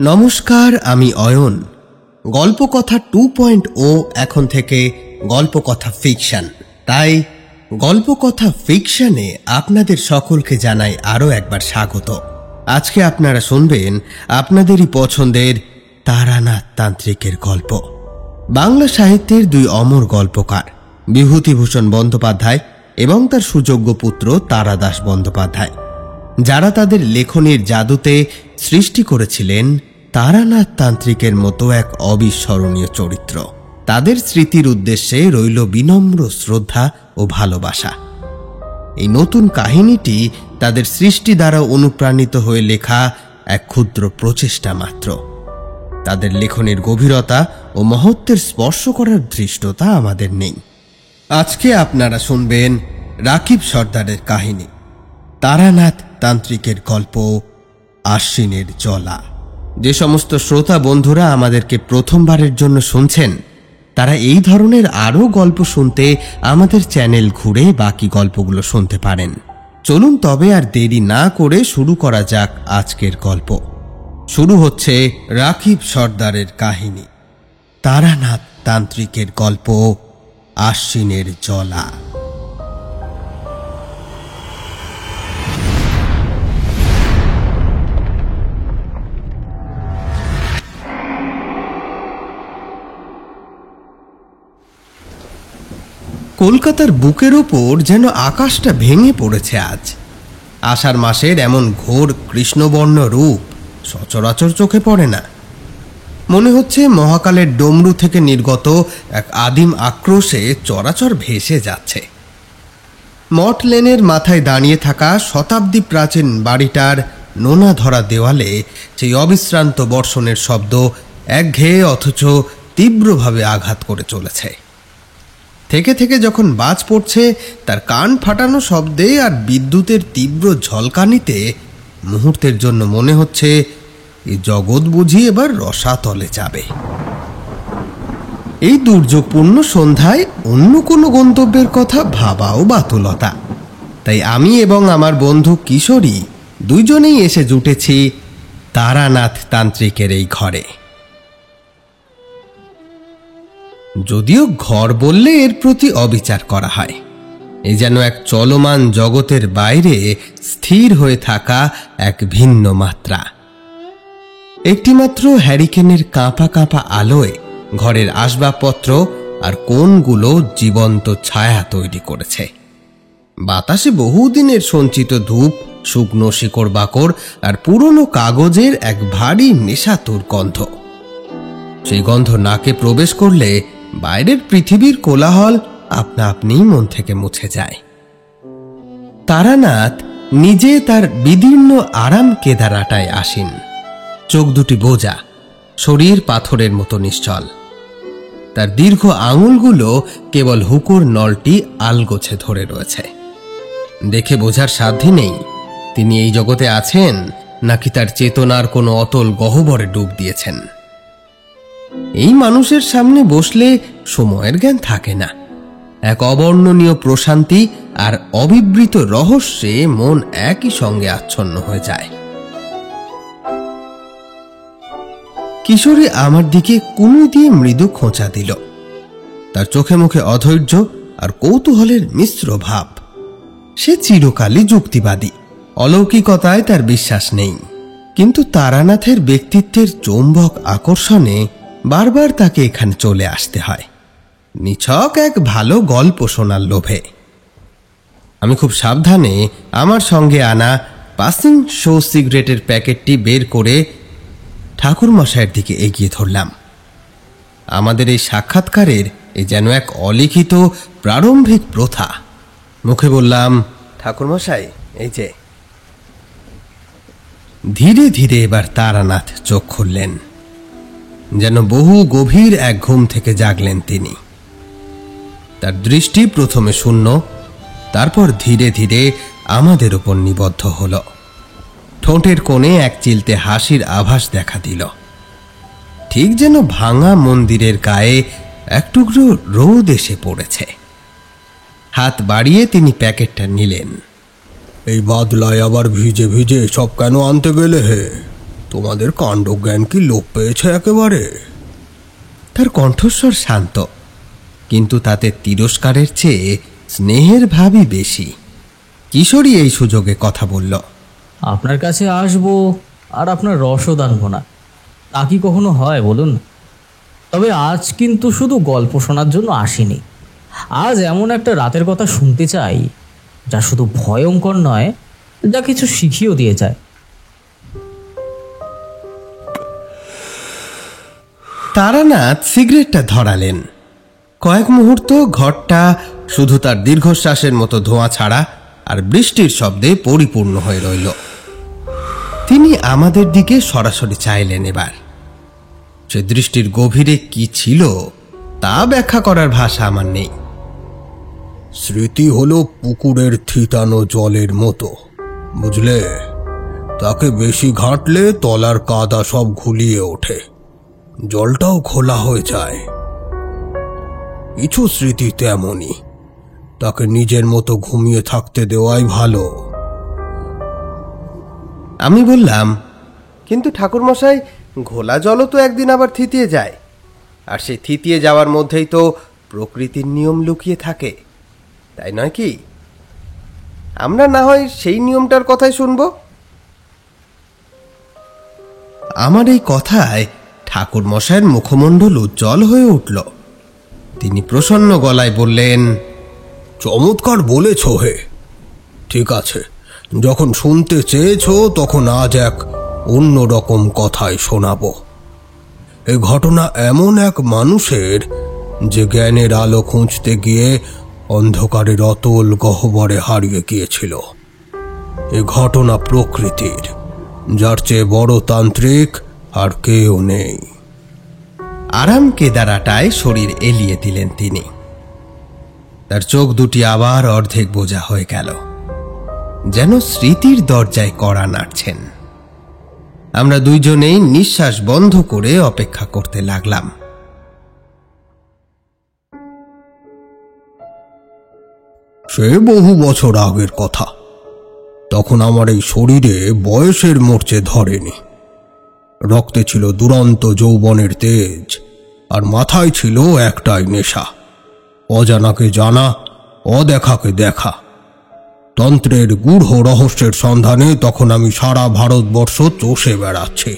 নমস্কার, আমি অয়ন। গল্পকথা 2.0 এখন থেকে গল্পকথা ফিকশন। তাই গল্পকথা ফিকশনে আপনাদের সকলকে জানাই আরও একবার স্বাগত। আজকে আপনারা শুনবেন আপনাদেরই পছন্দের তারানাথ তান্ত্রিকের গল্প। বাংলা সাহিত্যের দুই অমর গল্পকার বিভূতিভূষণ বন্দ্যোপাধ্যায় এবং তার সুযোগ্য পুত্র তারাদাস বন্দ্যোপাধ্যায়, যারা তাদের লেখনীর জাদুতে সৃষ্টি করেছিলেন তারানাথ তান্ত্রিকের মতো এক অবিস্মরণীয় চরিত্র। তাদের স্মৃতির উদ্দেশ্যে রইল বিনম্র শ্রদ্ধা ও ভালোবাসা। এই নতুন কাহিনীটি তাদের সৃষ্টি দ্বারা অনুপ্রাণিত হয়ে লেখা এক ক্ষুদ্র প্রচেষ্টা মাত্র। তাদের লেখনের গভীরতা ও মহত্বের স্পর্শ করার ধৃষ্টতা আমাদের নেই। আজকে আপনারা শুনবেন রাকিব সর্দারের কাহিনী, তারানাথ তান্ত্রিকের গল্প আশ্বিনের জলা। যে সমস্ত শ্রোতা বন্ধুরা আমাদেরকে প্রথমবারের জন্য শুনছেন, তারা এই ধরনের আরও গল্প শুনতে আমাদের চ্যানেল ঘুরে বাকি গল্পগুলো শুনতে পারেন। চলুন তবে আর দেরি না করে শুরু করা যাক আজকের গল্প। শুরু হচ্ছে রাকিব সর্দারের কাহিনী, তারানাথ তান্ত্রিকের গল্প আশ্বিনের জলা। কলকাতার বুকের ওপর যেন আকাশটা ভেঙে পড়েছে আজ। আষাঢ় মাসের এমন ঘোর কৃষ্ণবর্ণ রূপ সচরাচর চোখে পড়ে না। মনে হচ্ছে মহাকালের ডমরু থেকে নির্গত এক আদিম আক্রোশে চরাচর ভেসে যাচ্ছে। মঠ লেনের মাথায় দাঁড়িয়ে থাকা শতাব্দী প্রাচীন বাড়িটার নোনা ধরা দেওয়ালে সেই অবিশ্রান্ত বর্ষণের শব্দ একঘেয়ে অথচ তীব্রভাবে আঘাত করে চলেছে। থেকে থেকে যখন বাজ পড়ছে, তার কান ফাটানো শব্দে আর বিদ্যুতের তীব্র ঝলকানিতে মুহূর্তের জন্য মনে হচ্ছে এই জগৎ বুঝি এবার রসাতলে যাবে। এই দুর্যোগপূর্ণ সন্ধ্যায় অন্য কোনো গন্তব্যের কথা ভাবাও বাতুলতা। তাই আমি এবং আমার বন্ধু কিশোরী দুইজনেই এসে জুটেছি তারানাথ তান্ত্রিকের এই ঘরে। যদিও ঘর বললে এর প্রতি অবিচার করা হয়। এই যেন এক চলমান জগতের বাইরে স্থির হয়ে থাকা এক ভিন্ন মাত্রা। একটিমাত্র হ্যারিকেনের কাঁপা কাঁপা আলোয় ঘরের আসবাবপত্র আর কোণগুলো জীবন্ত ছায়া তৈরি করেছে। বাতাসে বহুদিনের সঞ্চিত ধূপ, শুকনো শিকড় বাকড় আর পুরনো কাগজের এক ভারী নেশাতুর গন্ধ। সেই গন্ধ নাকে প্রবেশ করলে বাইরের পৃথিবীর কোলাহল আপনা আপনিই মন থেকে মুছে যায়। তারানাথ নিজে তার বিদীর্ণ আরাম কেদারাটায় আসীন, চোখ দুটি বোজা, শরীর পাথরের মতো নিশ্চল। তার দীর্ঘ আঙুলগুলো কেবল হুকুর নলটি আলগোছে ধরে রয়েছে। দেখে বোঝার সাধ্যই নেই তিনি এই জগতে আছেন নাকি তার চেতনার কোনো অতল গহ্বরে ডুব দিয়েছেন। এই মানুষের সামনে বসলে সময়ের জ্ঞান থাকে না। এক অবর্ণনীয় প্রশান্তি আর অবিবৃত রহস্যে মন একই সঙ্গে আচ্ছন্ন হয়ে যায়। কিশোরী আমার দিকে কুনুই দিয়ে মৃদু খোঁচা দিল। তার চোখে মুখে অধৈর্য আর কৌতূহলের মিশ্র ভাব। সে চিরকালই যুক্তিবাদী, অলৌকিকতায় তার বিশ্বাস নেই। কিন্তু তারানাথের ব্যক্তিত্বের চৌম্বক আকর্ষণে বারবার তাকে এখানে চলে আসতে হয়, নিছক এক ভালো গল্প শোনার লোভে। আমি খুব সাবধানে আমার সঙ্গে আনা পাসিং শো সিগারেটের প্যাকেটটি বের করে ঠাকুরমশাইয়ের দিকে এগিয়ে ধরলাম। আমাদের এই সাক্ষাৎকারের এ যেন এক অলিখিত প্রারম্ভিক প্রথা। মুখে বললাম, ঠাকুরমশাই, এই যে। ধীরে ধীরে এবার তারানাথ চোখ খুললেন, যেন বহু গভীর এক ঘুম থেকে জাগলেন তিনি। তার দৃষ্টি প্রথমে শূন্য, তারপর ধীরে ধীরে আমাদের উপর নিবদ্ধ হল। ঠোঁটের কোণে এক চিলতে হাসির আভাস দেখা দিল, ঠিক যেন ভাঙা মন্দিরের গায়ে এক টুকরো রোদ এসে পড়েছে। হাত বাড়িয়ে তিনি প্যাকেটটা নিলেন। এই বাদলায় আবার ভিজে ভিজে সব কেন আনতে গেলে হে? তোমাদের কাণ্ডজ্ঞান কি লোপ পেয়েছে একেবারে? তার কণ্ঠস্বর শান্ত, কিন্তু তাতে তিরস্কারের চেয়ে স্নেহের ভাবই বেশি। কিশোরী এই সুযোগে কথা বলল। আপনার কাছে আসবো আর আপনার রসও দানব না, তা কি কখনো হয় বলুন? তবে আজ কিন্তু শুধু গল্প শোনার জন্য আসিনি। আজ এমন একটা রাতের কথা শুনতে চাই যা শুধু ভয়ঙ্কর নয়, যা কিছু শিখিয়েও দিয়ে যায়। তারানাথ সিগারেটটা ধরালেন। কয়েক মুহূর্ত ঘরটা শুধু তার দীর্ঘশ্বাসের মতো ধোঁয়া ছাড়া আর বৃষ্টির শব্দে পরিপূর্ণ হয়ে রইল। তিনি আমাদের দিকে সরাসরি চাইলেন। এবার সে দৃষ্টির গভীরে কি ছিল তা ব্যাখ্যা করার ভাষা আমার নেই। স্মৃতি হলো পুকুরের থিতানো জলের মতো, বুঝলে? তাকে বেশি ঘাঁটলে তলার কাদা সব ঘুলিয়ে ওঠে, জলটাও খোলা হয়ে যায়। কিছু স্মৃতি তেমনই, তাকে নিজের মতো ঘুমিয়ে থাকতে দেওয়াই ভালো। আমি বললাম, কিন্তু ঠাকুরমশাই, ঘোলা জলও তো একদিন আবার থিতিয়ে যায়, আর সেই থিতিয়ে যাওয়ার মধ্যেই তো প্রকৃতির নিয়ম লুকিয়ে থাকে, তাই নয় কি? আমরা না হয় সেই নিয়মটার কথাই শুনব। আমার এই কথায় ঠাকুরমশাইয়ের মুখমণ্ডল উজ্জ্বল হয়ে উঠল। তিনি প্রসন্ন গলায় বললেন, চমৎকার বলেছ হে। ঠিক আছে, যখন শুনতে চেয়েছ তখন আজ এক অন্যরকম কথাই শোনাবো। এই ঘটনা এমন এক মানুষের যে জ্ঞানের আলো খুঁজতে গিয়ে অন্ধকারের অতল গহ্বরে হারিয়ে গিয়েছিল। এ ঘটনা প্রকৃতির, যার চেয়ে বড় তান্ত্রিক আর কেউ নেই। আরাম কেদারাটায় শরীর এলিয়ে দিলেন তিনি। তার চোখ দুটি আবার অর্ধেক বোঝা হয়ে গেল, যেন স্মৃতির দরজায় কড়া নাড়ছেন। আমরা দুইজনেই নিঃশ্বাস বন্ধ করে অপেক্ষা করতে লাগলাম। সে বহু বছর আগের কথা। তখন আমার এই শরীরে বয়সের মোর্চে ধরেনি। রক্তে ছিল দুরন্ত যৌবনের তেজ, আর মাথায় ছিল একটাই নেশা, অজানাকে জানা, অদেখাকে দেখা। তন্ত্রের গূঢ় রহস্যের সন্ধানে তখন আমি সারা ভারতবর্ষ চষে বেড়াচ্ছি।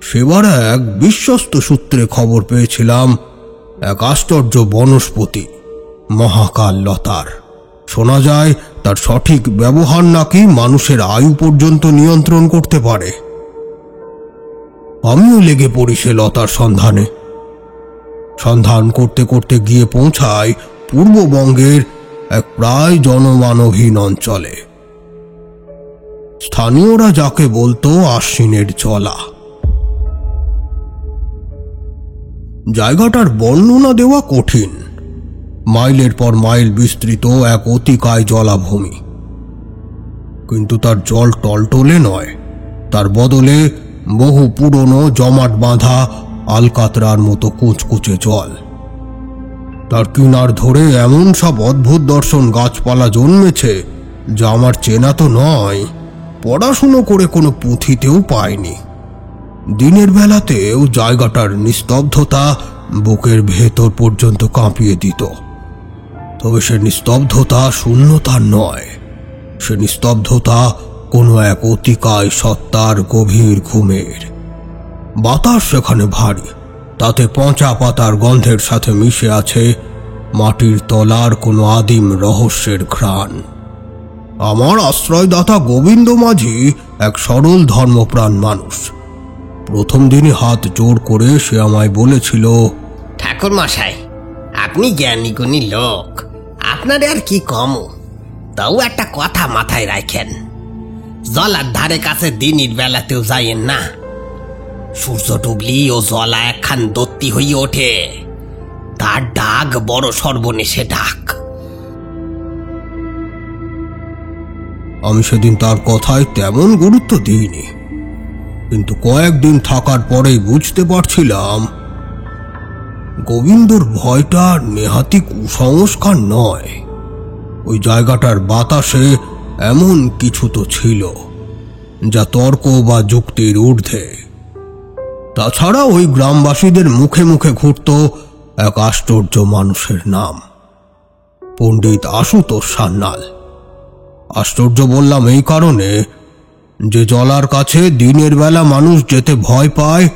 সেবার এক বিশ্বস্ত সূত্রে খবর পেয়েছিলাম এক আশ্চর্য বনস্পতি, মহাকাল লতার। শোনা যায় তার সঠিক ব্যবহার নাকি মানুষের আয়ু পর্যন্ত নিয়ন্ত্রণ করতে পারে। আমিও লেগে পড়ি সে লতার সন্ধানে। সন্ধান করতে করতে গিয়ে পৌঁছায় পূর্ববঙ্গের এক প্রায় জনমানবহীন অঞ্চলে। স্থানীয়রা যাকে বলতো আশ্বিনের জলা। জায়গাটার বর্ণনা দেওয়া কঠিন। মাইলের পর মাইল বিস্তৃত এক অতিকায় জলাভূমি, কিন্তু তার জল টলটলে নয়, তার বদলে বহু পুরনো জমাট বাঁধা আলকাতরার মতো কুচকুচে জল। তার কিনার ধরে এমন সব অদ্ভুত দর্শন গাছপালা জন্মেছে যা আমার চেনা তো নয়, পড়াশুনো করে কোনো পুঁথিতেও পাইনি। দিনের বেলাতেও জায়গাটার নিস্তব্ধতা বুকের ভেতর পর্যন্ত কাঁপিয়ে দিত। তবে সে নিস্তব্ধতা শূন্যতার নয়, সে নিস্তব্ধতা কোনো এক অতিকায় সত্তার গভীর ঘুমের। বাতাস সেখানে ভারী, তাতে পচা পাতার গন্ধের সাথে মিশে আছে মাটির তলার কোনো আদিম রহস্যের ঘ্রাণ। আমার আশ্রয়দাতা গোবিন্দ মাঝি এক সরল ধর্মপ্রাণ মানুষ। প্রথম দিনই হাত জোর করে সে আমায় বলেছিল, ঠাকুর মশাই, আপনি জ্ঞানী গুণী লোক, আপনার আর কি কম, তাও একটা কথা মাথায় রাখেন, জলার ধারে কাছে দিনের বেলাতেও যাইয়েন না। সূর্য ডুবলি ও জলা একখান দত্তি হইয়া ওঠে, তার ডাক বড় সর্বনেশে ডাক। আমি সেদিন তার কথায় তেমন গুরুত্ব দিইনি, কিন্তু কয়েকদিন থাকার পরেই বুঝতে পারছিলাম গোবিন্দর ভয়টা নেহাতি কুসংস্কার নয়। ওই জায়গাটার বাতাসে এমন কিছু তো ছিল যা তর্ক বা যুক্তির ঊর্ধ্বে। তাছাড়া ওই গ্রামবাসীদের মুখে মুখে ঘুরত এক আশ্চর্য মানুষের নাম, পণ্ডিত আশুতোষ সান্যাল। আশ্চর্য বললাম এই কারণে যে জলার কাছে দিনের বেলা মানুষ যেতে ভয় পায়,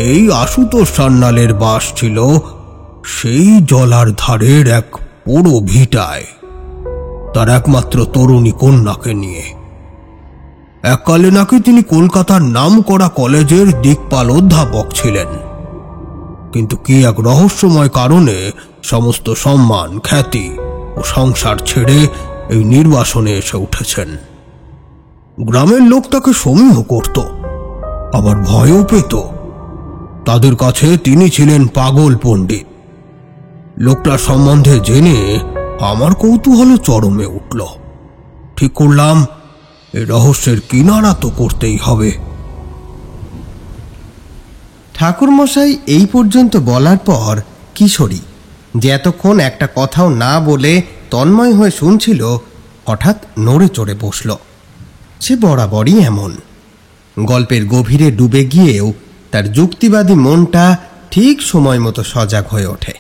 এই আশুতোষ সান্যালের বাস ছিল সেই জলার ধারের এক পোড়ো ভিটায়, তার একমাত্র তরুণী কন্যাকে নিয়ে। এককালে নাকি তিনি কলকাতার নামকরা কলেজের দিকপাল অধ্যাপক ছিলেন, কিন্তু কি এক রহস্যময় কারণে সমস্ত সম্মান, খ্যাতি ও সংসার ছেড়ে এই নির্বাসনে এসে উঠেছেন। গ্রামের লোক তাকে সমীহ করত, আবার ভয়ও পেত। তাদের কাছে তিনি ছিলেন পাগল পণ্ডিত। লোকটার সম্বন্ধে জেনে আমার কৌতূহল চরমে উঠল। ঠিক করলাম এই রহস্যের কিনারা তো করতেই হবে। ঠাকুরমশাই এই পর্যন্ত বলার পর কিশোরী, যে এতক্ষণ একটা কথাও না বলে তন্ময় হয়ে শুনছিল, হঠাৎ নড়ে চড়ে বসল। সে বরাবরই এমন, গল্পের গভীরে ডুবে গিয়েও তার যুক্তিবাদী মনটা ঠিক সময় মতো সজাগ হয়ে ওঠে।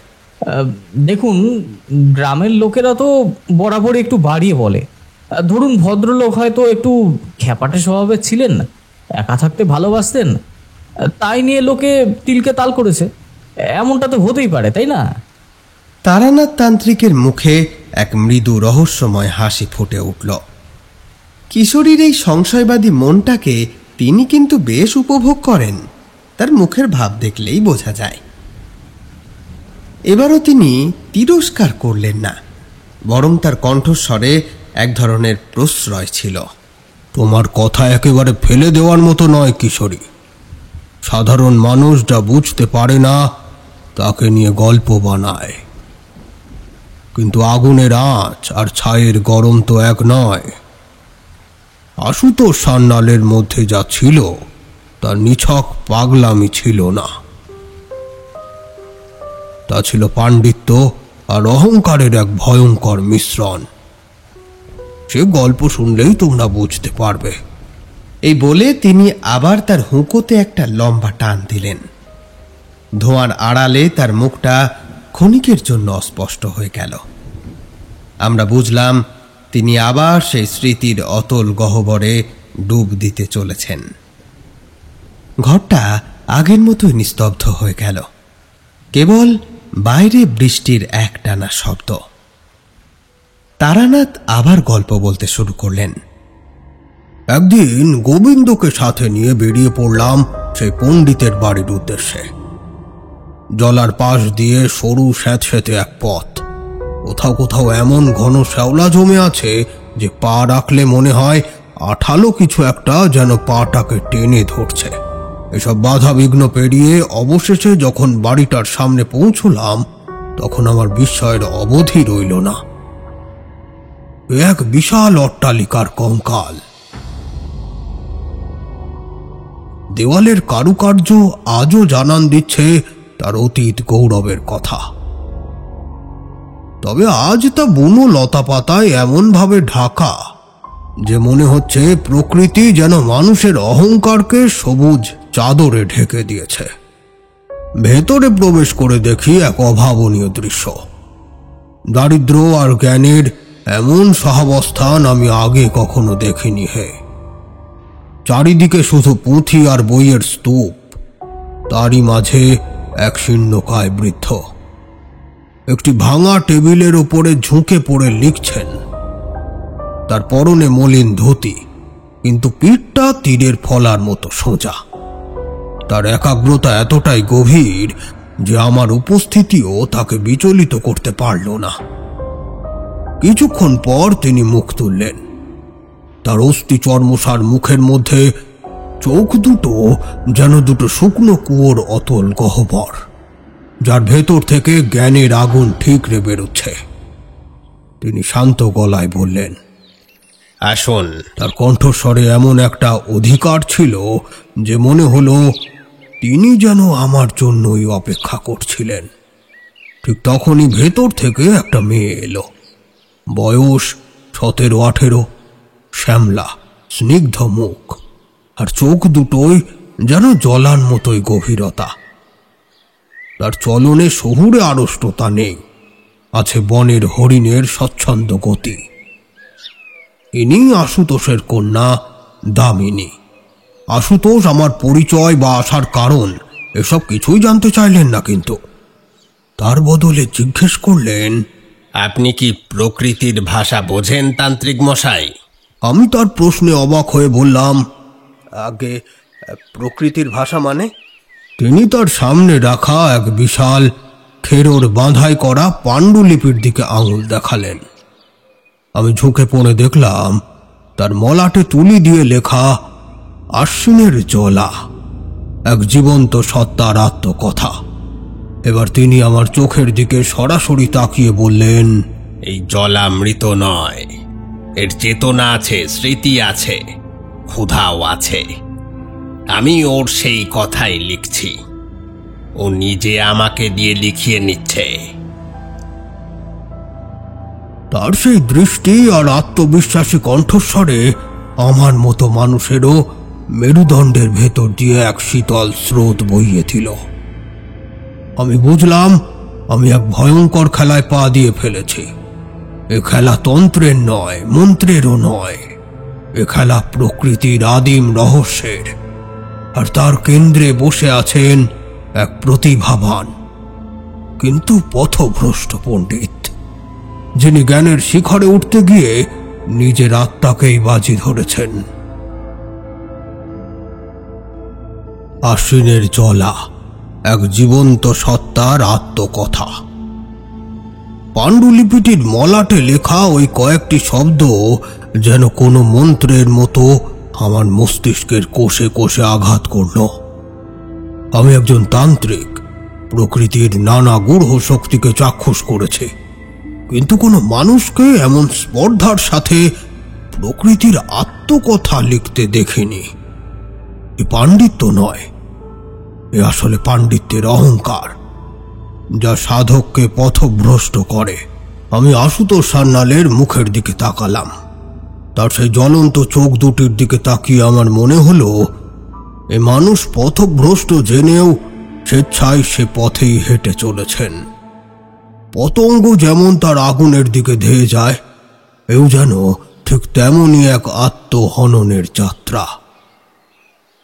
দেখুন, গ্রামের লোকেরা তো বরাবর একটু বাড়িয়ে বলে। ধরুন, ভদ্রলোক হয়তো একটু খ্যাপাটে স্বভাবের ছিলেন না, একা থাকতে ভালোবাসতেন, তাই নিয়ে লোকে তিলকে তাল করেছে। এমনটা তো হতেই পারে, তাই না? তারানাথ তান্ত্রিকের মুখে এক মৃদু রহস্যময় হাসি ফুটে উঠল। কিশোরীর এই সংশয়বাদী মনটাকে তিনি কিন্তু বেশ উপভোগ করেন, তার মুখের ভাব দেখলেই বোঝা যায়। এবারও তিনি তিরস্কার করলেন না, বরং তার কণ্ঠস্বরে এক ধরনের প্রশ্রয় ছিল। তোমার কথা একেবারে ফেলে দেওয়ার মতো নয় কিশোরী। সাধারণ মানুষ যা বুঝতে পারে না তাকে নিয়ে গল্প বানায়, কিন্তু আগুনের আঁচ আর ছায়ের গরম তো এক নয়। আশুতোষ সান্যালের মধ্যে যা ছিল তা নিছক পাগলামি ছিল না, তা ছিল পাণ্ডিত্য আর অহংকারের এক ভয়ঙ্কর মিশ্রণ। সে গল্প শুনলেই তোমরা বুঝতে পারবে। এই বলে তিনি আবার তার হুঁকোতে একটা লম্বা টান দিলেন। ধোঁয়ার আড়ালে তার মুখটা ক্ষণিকের জন্য অস্পষ্ট হয়ে গেল। আমরা বুঝলাম তিনি আবার সেই স্মৃতির অতল গহ্বরে ডুব দিতে চলেছেন। ঘরটা আগের মতোই নিস্তব্ধ হয়ে গেল, কেবল বাইরে বৃষ্টির একটানা শব্দ। তারানাথ আবার গল্প বলতে শুরু করলেন। একদিন গোবিন্দকে সাথে নিয়ে বেরিয়ে পড়লাম সেই পণ্ডিতের বাড়ির উদ্দেশ্যে। জলার পাশ দিয়ে সরু স্যাঁতস্যাঁতে এক পথ, কোথাও কোথাও এমন ঘন শ্যাওলা জমে আছে যে পা রাখলে মনে হয় আঠালো কিছু একটা যেন পাটাকে টেনে ধরছে। এসব বাধা বিঘ্ন পেরিয়ে অবশেষে যখন বাড়িটার সামনে পৌঁছলাম, তখন আমার বিস্ময়ের অবধি রইল না। এক বিশাল অট্টালিকার কঙ্কাল। দেওয়ালের কারুকার্য আজও জানান দিচ্ছে তার অতীত গৌরবের কথা। তবে আজ তা বুনো লতাপাতায় এমন ভাবে ঢাকা যে মনে হচ্ছে প্রকৃতি যেন মানুষের অহংকারকে সবুজ চাদরে ঢেকে দিয়েছে। ভেতরে প্রবেশ করে দেখি এক অভাবনীয় দৃশ্য। দারিদ্র্য আর জ্ঞানের এমন সহাবস্থান আমি আগে কখনো দেখিনি হে। চারিদিকে শুধু পুঁথি আর বইয়ের স্তূপ, তারই মাঝে এক শীর্ণকায় বৃদ্ধ একটি ভাঙা টেবিলের উপরে ঝুঁকে পড়ে লিখছেন। তার পরনে মলিন ধুতি, কিন্তু পিঠটা তীরের ফলার মতো সোজা। তার একাগ্রতা এতটাই গভীর যে আমার উপস্থিতিও তাকে বিচলিত করতে পারল না। কিছুক্ষণ পর তিনি মুখ তুললেন। তার অস্থি চর্মসার মুখের মধ্যে চোখ দুটো যেন দুটো শুকনো কুয়োর অতল গহ্বর, যার ভেতর থেকে জ্ঞানের আগুন ঠিকরে বেরোচ্ছে। তিনি শান্ত গলায় বললেন, আসুন। তার কণ্ঠস্বরে এমন একটা অধিকার ছিল যে মনে হলো তিনি যেন আমার জন্যই অপেক্ষা করছিলেন। ঠিক তখনই ভেতর থেকে একটা মেয়ে এলো। বয়স 17-18, শ্যামলা, স্নিগ্ধ মুখ, আর চোখ দুটোই যেন জলার মতোই গভীরতা। তার চলনে শহুরে আড়ষ্টতা নেই, আছে বনের হরিণের স্বচ্ছন্দ গতি। ইনি আশুতোষের কন্যা দামিনী। আশুতোষ আমার পরিচয় বা আসার কারণ এসব কিছুই জানতে চাইলেন না, কিন্তু তার বদলে জিজ্ঞেস করলেন, আপনি কি প্রকৃতির ভাষা বোঝেন তান্ত্রিক মশাই? আমি তার প্রশ্নে অবাক হয়ে বললাম, আগে প্রকৃতির ভাষা মানে? তিনি তার সামনে রাখা এক বিশাল খেরোর বাঁধাই করা পাণ্ডুলিপির দিকে আঙুল দেখালেন। আমি ঝুঁকে পড়ে দেখলাম তার মলাটে তুলি দিয়ে লেখা আশ্বিনের জলা, এক জীবন্ত সত্তার আত্মকথা। এবার তিনি আমার চোখের দিকে সরাসরি তাকিয়ে বললেন, এই জলা মৃত নয়, এর চেতনা আছে, স্মৃতি আছে, ক্ষুধাও আছে। আমি ওর সেই কথাই লিখছি, ও নিজে আমাকে দিয়ে লিখিয়ে নিচ্ছে। তার সেই দৃষ্টি আর আত্মবিশ্বাসী কণ্ঠস্বরে আমার মতো মানুষেরও মেরুদণ্ডের ভেতর দিয়ে এক শীতল স্রোত বইয়েছিল। আমি বুঝলাম আমি এক ভয়ঙ্কর খেলায় পা দিয়ে ফেলেছি। এ খেলা তন্ত্রের নয়, মন্ত্রেরও নয়, এ খেলা প্রকৃতির আদিম রহস্যের। আর তার কেন্দ্রে বসে আছেন এক প্রতিভাবান কিন্তু পথভ্রষ্ট পণ্ডিত, যিনি জ্ঞানের শিখরে উঠতে গিয়ে নিজের আত্মাকেই বাজি ধরেছেন। আশ্বিনের জলা, এক জীবন্ত সত্তার আত্মকথা। পাণ্ডুলিপিটির মলাটে লেখা ওই কয়েকটি শব্দ যেন কোনো মন্ত্রের মতো আমার মস্তিষ্কের কোষে কোষে আঘাত করল। আমি একজন তান্ত্রিক, প্রকৃতির নানা গূঢ় শক্তিকে চাক্ষুষ করেছি, কিন্তু কোনো মানুষকে এমন স্পর্ধার সাথে প্রকৃতির আত্মকথা লিখতে দেখিনি। এ পাণ্ডিত্য নয়, এ আসলে পাণ্ডিত্যের অহংকার, যা সাধককে পথভ্রষ্ট করে। আমি আশুতোষ সান্যালের মুখের দিকে তাকালাম। তার সেই জ্বলন্ত চোখ দুটির দিকে তাকিয়ে আমার মনে হলো এ মানুষ পথভ্রষ্ট জেনেও স্বেচ্ছায় সে পথেই হেঁটে চলেছেন। পতঙ্গ যেমন তার আগুনের দিকে ধেয়ে যায়, এও যেন ঠিক তেমনই এক আত্মহননের যাত্রা।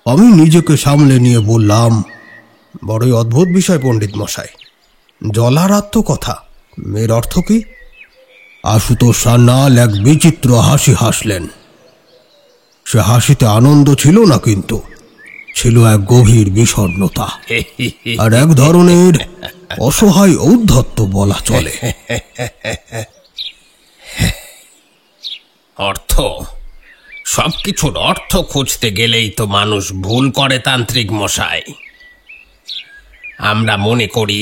আমি নিজেকে সামলে নিয়ে বললাম, বড়ই অদ্ভুত বিষয় পণ্ডিত মশাই, জলার আত্মকথা, এর অর্থ কি? আশুতোষ সান্যাল এক বিচিত্র হাসি হাসলেন। সে হাসিতে আনন্দ ছিল না, কিন্তু ছিল এক গভীর বিষণ্ণতা আর এক ধরনের অসহায় ঔদ্ধত্য বলা চলে। অর্থ, সবকিছুর অর্থ খুঁজতে গেলেই তো মানুষ ভুল করে তান্ত্রিক মশাই। আমরা মনে করি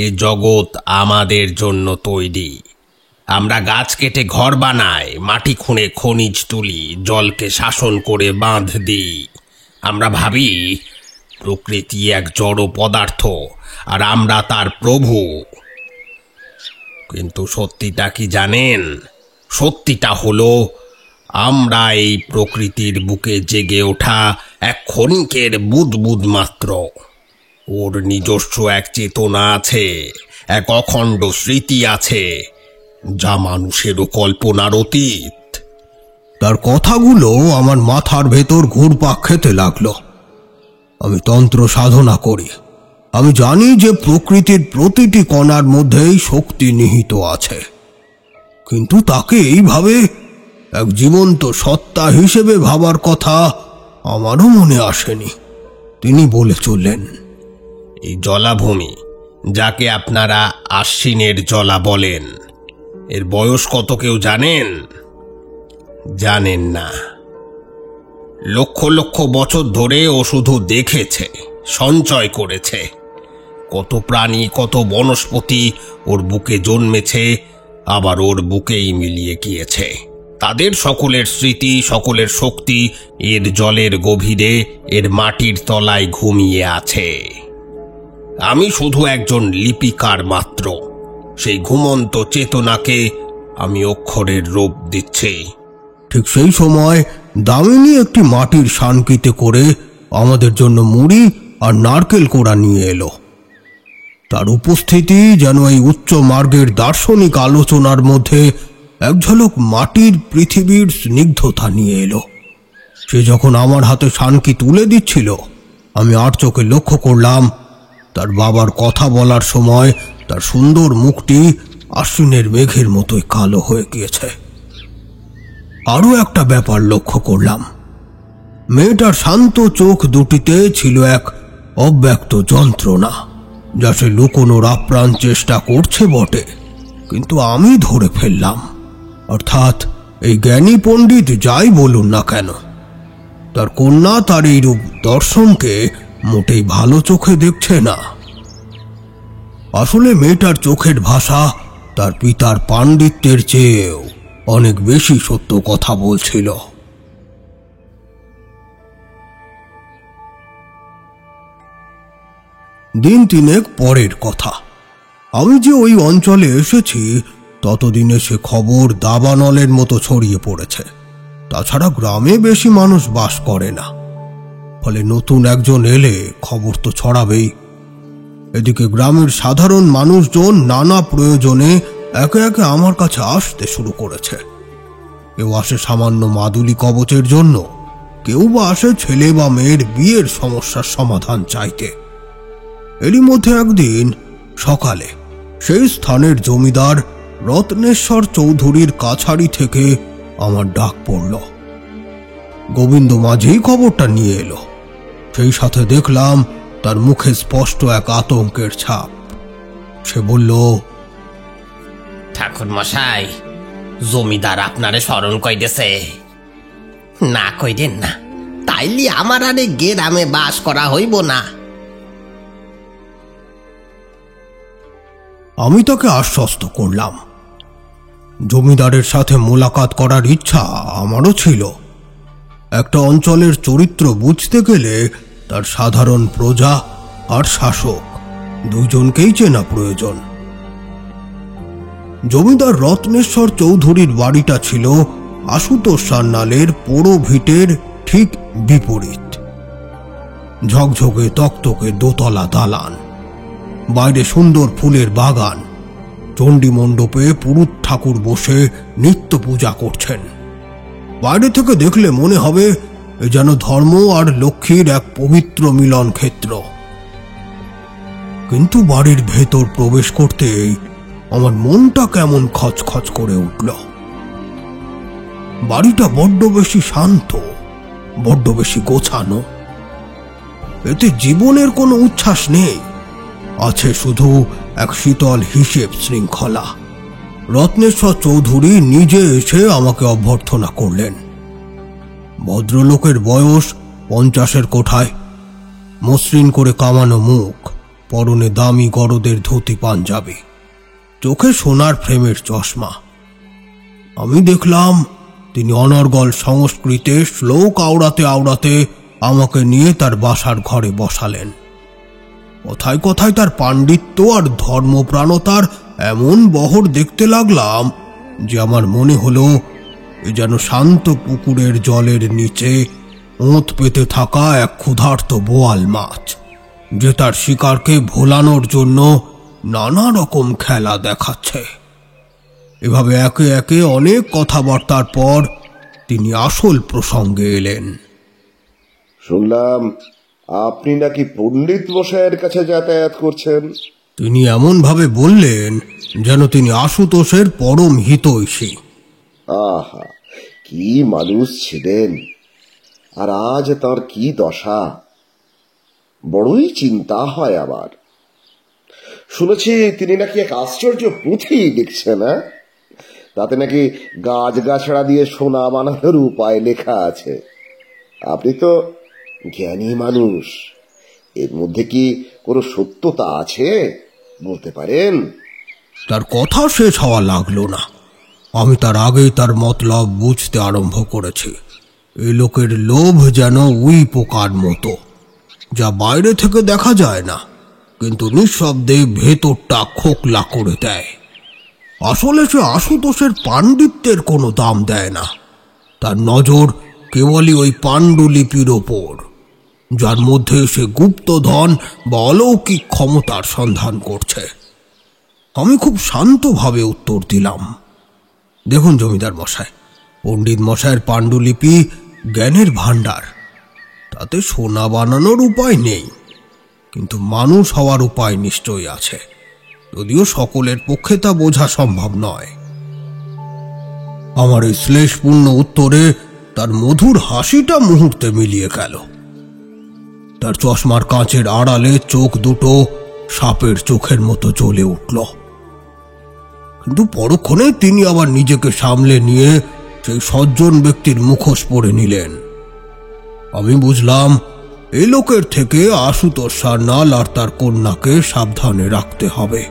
এ জগৎ আমাদের জন্য তৈরি। আমরা গাছ কেটে ঘর বানাই, মাটি খুঁড়ে খনিজ তুলি, জলকে শাসন করে বাঁধ দিই। আমরা ভাবি প্রকৃতি এক জড় পদার্থ আর আমরা তার প্রভু। কিন্তু সত্যিটা কি জানেন? সত্যিটা হলো আমরা এই প্রকৃতির বুকে জেগে ওঠা এক ক্ষণিকের বুদবুদ মাত্র। ওর নিজস্ব এক চেতনা আছে, এক অখণ্ড স্মৃতি আছে, যা মানুষেরও কল্পনার অতীত। তার কথাগুলো আমার মাথার ভেতর ঘুরপাক খেতে লাগলো। আমি তন্ত্র সাধনা করি, আমি জানি যে প্রকৃতির প্রতিটি কণার মধ্যেই শক্তি নিহিত আছে, কিন্তু তাকে এইভাবে এক জীবন্ত সত্তা হিসেবে ভাবার কথা আমারও মনে আসেনি। তিনি বলে চললেন, এই জলাভূমি, যাকে আপনারা আশ্বিনের জলা বলেন, এর বয়স কত কেউ জানেন? জানেন না। লক্ষ লক্ষ বছর ধরে ও শুধু দেখেছে, সঞ্চয় করেছে। কত প্রাণী, কত বনস্পতি ওর বুকে জন্মেছে, আবার ওর বুকেই মিলিয়ে গিয়েছে। তাদের সকলের স্মৃতি, সকলের শক্তি এর জলের গভীরে, এর মাটির তলায় ঘুমিয়ে আছে। আমি শুধু একজন লিপিকার মাত্র। সেই ঘুমন্ত চেতনাকে আমি অক্ষরের রূপ দিচ্ছি। ঠিক সেই সময় দামিনী একটি মাটির শানকিতে করে আমাদের জন্য মুড়ি আর নারকেল কোড়া নিয়ে এলো। তার উপস্থিতি যেন এই উচ্চ মার্গের দার্শনিক আলোচনার মধ্যে এক ঝলক মাটির পৃথিবীর স্নিগ্ধতা নিয়ে এলো। সে যখন আমার হাতে শানকি তুলে দিচ্ছিল, আমি আর চোখে লক্ষ্য করলাম তার বাবার কথা বলার সময় তার সুন্দর মুখটি আশ্বিনের মেঘের মতোই কালো হয়ে গিয়েছে। আরও একটা ব্যাপার লক্ষ্য করলাম, মেয়েটার শান্ত চোখ দুটিতে ছিল এক অব্যক্ত যন্ত্রণা, যা সে লুকোনোর আপ্রাণ চেষ্টা করছে বটে, কিন্তু আমি ধরে ফেললাম। অর্থাৎ এই জ্ঞানী পণ্ডিত যাই বলুন না কেন, তার কন্যা তার এই রূপ দর্শনকে মোটেই ভালো চোখে দেখছে না। আসলে মেয়েটার চোখের ভাষা তার পিতার পাণ্ডিত্যের চেয়েও অনেক বেশি সত্য কথা বলছিল। দিন তিনেক পরের কথা, আমি যে ওই অঞ্চলে এসেছি ততদিনে সে খবর দাবানলের মতো ছড়িয়ে পড়েছে। তাছাড়া গ্রামে বেশি মানুষ বাস করে না, ফলে নতুন একজন এলে খবর তো ছড়াবেই। এদিকে গ্রামের সাধারণ মানুষজন নানা প্রয়োজনে একে একে আমার কাছে আসতে শুরু করেছে। কেউ আসে সামান্য মাদুলি কবচের জন্য, কেউ বা আসে ছেলে বা মেয়ের বিয়ের সমস্যার সমাধান চাইতে। এরই মধ্যে একদিন সকালে সেই স্থানের জমিদার রত্নেশ্বর চৌধুরীর কাছারি থেকে আমার ডাক পড়ল। গোবিন্দ মাঝেই খবরটা নিয়ে এলো। সেই সাথে দেখলাম তার মুখে স্পষ্ট এক আতঙ্কের ছাপ। সে বলল, ঠাকুর মশাই, জমিদার আপনারে স্মরণ কইতেছে। না কইরেন না, তাইলে আমার আরে গ্রামে বাস করা হইব না। আমি তাকে আশ্বস্ত করলাম। জমিদারের সাথে মোলাকাত করার ইচ্ছা আমারও ছিল। একটা অঞ্চলের চরিত্র বুঝতে গেলে তার সাধারণ প্রজা আর শাসক দুজনকেই চেনা প্রয়োজন। জমিদার রত্নেশ্বর চৌধুরীর বাড়িটা ছিল আশুতোষ সান্যালের পোড়ো ভিটের ঠিক বিপরীত। ঝকঝকে তকতকে দোতলা দালান, বাইরে সুন্দর ফুলের বাগান, চণ্ডী মণ্ডপে পুরুত ঠাকুর বসে নিত্য পূজা করছেন। বাইরে থেকে দেখলে মনে হবে যেন ধর্ম আর লক্ষ্মীর এক পবিত্র মিলন ক্ষেত্র। কিন্তু বাড়ির ভেতর প্রবেশ করতেই আমার মনটা কেমন খচখচ করে উঠল। বাড়িটা বড্ড বেশি শান্ত, বড্ড বেশি গোছানো। এতে জীবনের কোনো উচ্ছ্বাস নেই, আছে শুধু এক শীতল হিসেব শৃঙ্খলা। রত্নেশ্বর চৌধুরী নিজে এসে আমাকে অভ্যর্থনা করলেন। ভদ্রলোকের বয়স 50-এর কোঠায়, মসৃণ করে কামানো মুখ, পরনে দামি গরদের ধুতি পাঞ্জাবি, চোখে সোনার ফ্রেমের চশমা। আমি দেখলাম তিনি অনর্গল সংস্কৃতে শ্লোক আওড়াতে আওড়াতে আমাকে নিয়ে তার বাসার ঘরে বসালেন। কথায় কথায় তার পাণ্ডিত্য আর ধর্মপ্রাণতার এমন বহর দেখতে লাগলাম যে আমার মনে হলো এ যেন শান্ত পুকুরের জলের নিচে ওঁত পেতে থাকা এক ক্ষুধার্ত বোয়াল মাছ, যে তার শিকারকে ভোলানোর জন্য নানা রকম খেলা দেখাচ্ছে। এভাবে একে একে অনেক কথাবার্তার পর তিনি আসল প্রসঙ্গে এলেন। শুনলাম আপনি নাকি পণ্ডিত মশাইয়ের কাছে যাতায়াত করছেন। তিনি এমন ভাবে বললেন যেন তিনি আশুতোষের পরম হিতৈষী। আহা, কি মানুষ ছিলেন, আর আজ তার কি দশা! বড়ই চিন্তা হয় আমার। শুনেছি তিনি নাকি এক আশ্চর্য পুঁথি লিখছেন, না? তাতে নাকি গাছগাছড়া দিয়ে সোনা বানানোর উপায় লেখা আছে। আপনি তো জ্ঞানী মানুষ, এর মধ্যে কি কোনো সত্যতা আছে বলতে পারেন? তার কথা শেষ হওয়া লাগলো না, আমি তার আগেই তার মতলব বুঝতে আরম্ভ করেছি। এই লোকের লোভ যেন উই পোকার মতো, যা বাইরে থেকে দেখা যায় না, কিন্তু নিঃশব্দে ভেতরটা খোকলা করে দেয়। আসলে সে আশুতোষের পাণ্ডিত্যের কোনো দাম দেয় না। তার নজর কেবলই ওই পাণ্ডুলিপির ওপর, যার মধ্যে সে গুপ্তধন বা অলৌকিক ক্ষমতার সন্ধান করছে। আমি খুব শান্তভাবে উত্তর দিলাম, দেখুন জমিদার মশাই, পণ্ডিত মশাইয়ের পাণ্ডুলিপি জ্ঞানের ভাণ্ডার, তাতে সোনা বানানোর উপায় নেই, কিন্তু মানুষ হওয়ার উপায় নিশ্চয়ই আছে, যদিও সকলের পক্ষে তা বোঝা সম্ভব নয়। আমার এই শ্লেষপূর্ণ উত্তরে তার মধুর হাসিটা মুহূর্তে মিলিয়ে গেল। তার চশমার কাঁচের আড়ালে চোখ দুটো সাপের চোখের মতো জ্বলে উঠল, কিন্তু পরক্ষণে তিনি আবার নিজেকে সামলে নিয়ে সেই সজ্জন ব্যক্তির মুখোশ পরে নিলেন। আমি বুঝলাম এই লোকের থেকে আশুতোষ সান্যাল আর তার কন্যাকে সাবধানে রাখতে হবে।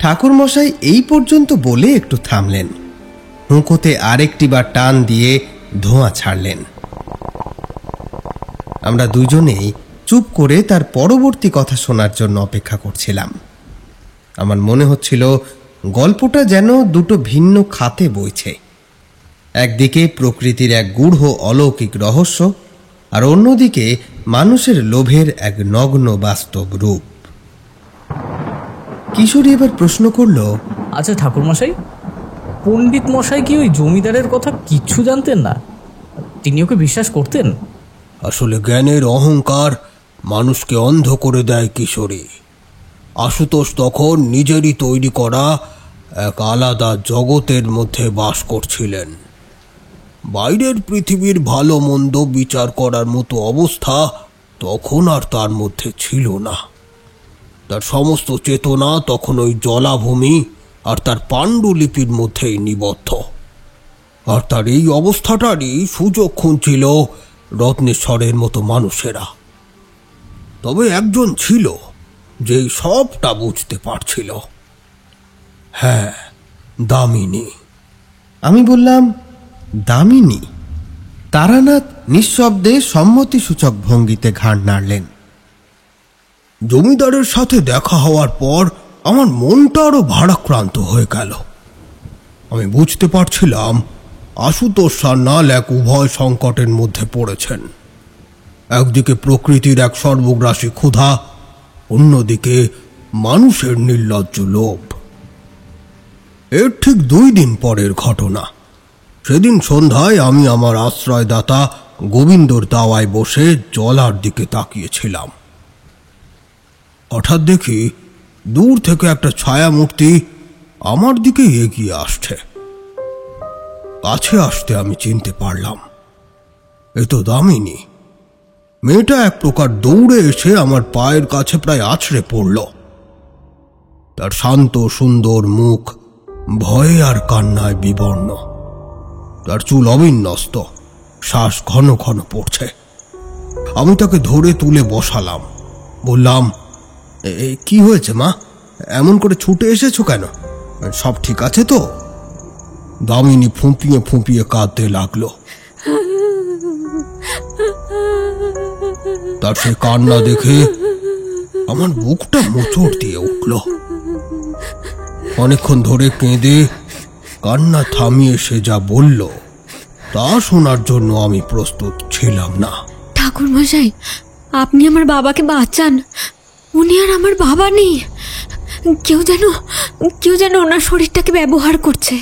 ঠাকুরমশাই এই পর্যন্ত বলে একটু থামলেন, হুঁকোতে আরেকটি বার টান দিয়ে ধোঁয়া ছাড়লেন। আমরা দুজনেই চুপ করে তার পরবর্তী কথা শোনার জন্য অপেক্ষা করছিলাম। আমার মনে হচ্ছিল গল্পটা যেন দুটো ভিন্ন খাতে বইছে। একদিকে প্রকৃতির এক গূঢ় অলৌকিক রহস্য, আর অন্যদিকে মানুষের লোভের এক নগ্ন বাস্তব রূপ। কিশোরী এবার প্রশ্ন করল, আচ্ছা ঠাকুরমশাই, পণ্ডিত মশাই কি ওই জমিদারের কথা কিচ্ছু জানতেন না? তিনি ওকে বিশ্বাস করতেন? আসলে জ্ঞানের অহংকার মানুষকে অন্ধ করে দেয় কিশোরী। আশুতোষ তখন নিজেরই তৈরি করা এক আলাদা জগতের মধ্যে বাস করছিলেন। বাইরের পৃথিবীর ভালো মন্দ বিচার করার মতো অবস্থা তখন আর তার মধ্যে ছিল না। তার সমস্ত চেতনা তখন ওই জলাভূমি আর তার পাণ্ডুলিপির মধ্যেই নিবদ্ধ। আর তার এই অবস্থাটারই সুযোগ খুঁজছিল রত্নেশ্বরের মতো মানুষেরা। তবে একজন ছিল যেই সবটা বুঝতে পারছিল। হ্যাঁ, দামিনী। আমি বললাম, দামিনী? তারানাথ নিঃশব্দে সম্মতিসূচক ভঙ্গিতে ঘাড় নাড়লেন। জমিদারের সাথে দেখা হওয়ার পর আমার মনটা আরো ভারাক্রান্ত হয়ে গেল। আমি বুঝতে পারছিলাম আশুতোষ সান্যাল এক উভয় সংকটের মধ্যে পড়েছেন। একদিকে প্রকৃতির এক সর্বগ্রাসী ক্ষুধা, অন্যদিকে মানুষের নির্লজ্জ লোভ। এর ঠিক 2 দিন পরের ঘটনা। সেদিন সন্ধ্যায় আমি আমার আশ্রয়দাতা গোবিন্দর দাওয়ায় বসে জলার দিকে তাকিয়েছিলাম। হঠাৎ দেখি দূর থেকে একটা ছায়ামূর্তি আমার দিকে এগিয়ে আসছে। কাছে আসতে আমি চিনতে পারলাম, এ তো দামিনী। মেয়েটা এক প্রকার দৌড়ে এসে আমার পায়ের কাছে প্রায় আছড়ে পড়ল। তার শান্ত সুন্দর মুখ ভয়ে আর কান্নায় বিবর্ণ। তার চুল অবিন্যস্ত, শ্বাস ঘন ঘন পড়ছে। আমি তাকে ধরে তুলে বসালাম। বললাম, কি হয়েছে মা? এমন করে ছুটে এসেছো কেন? সব ঠিক আছে তো? দামিনী ফুঁপিয়ে ফুঁপিয়ে কাঁদতে লাগলো। তার সে কান্না দেখে আমার বুকটা মোচড় দিয়ে উঠল। অনেকক্ষণ ধরে কেঁদে কান্না থামিয়ে সে যা বলল তা শোনার জন্য আমি প্রস্তুত ছিলাম না। ঠাকুর মশাই, আপনি আমার বাবাকে বাঁচান। উনি আর আমার বাবা নেই। কেউ যেন ওনার শরীরটাকে ব্যবহার করছে।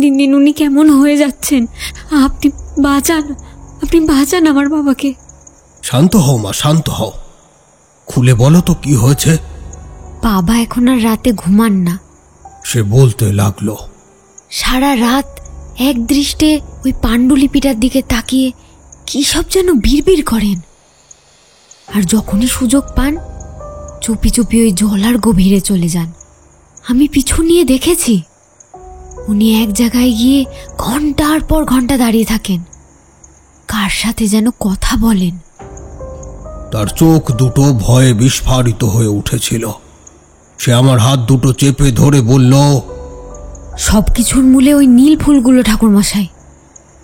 দিন দিন উনি কেমন হয়ে যাচ্ছেন। আপনি বাঁচান আমার বাবাকে। শান্ত হও মা, শান্ত হও। খুলে বলো তো কি হয়েছে। বাবা এখন আর রাতে ঘুমান না, সে বলতে লাগলো। সারা রাত এক দৃষ্টে ওই পাণ্ডুলিপিটার দিকে তাকিয়ে কি সব যেন বিড়বিড় করেন। আর যখনই সুযোগ পান চুপি চুপি ওই জলার গভীরে চলে যান। আমি পিছু নিয়ে দেখেছি উনি এক জায়গায় গিয়ে ঘন্টার পর ঘন্টা দাঁড়িয়ে থাকেন, কার সাথে যেন কথা বলেন। তার চোখ দুটো ভয়ে বিস্ফারিত হয়ে উঠেছিল। সে আমার হাত দুটো চেপে ধরে বলল, সবকিছুর মূলে ওই নীল ফুলগুলো ঠাকুরমশাই।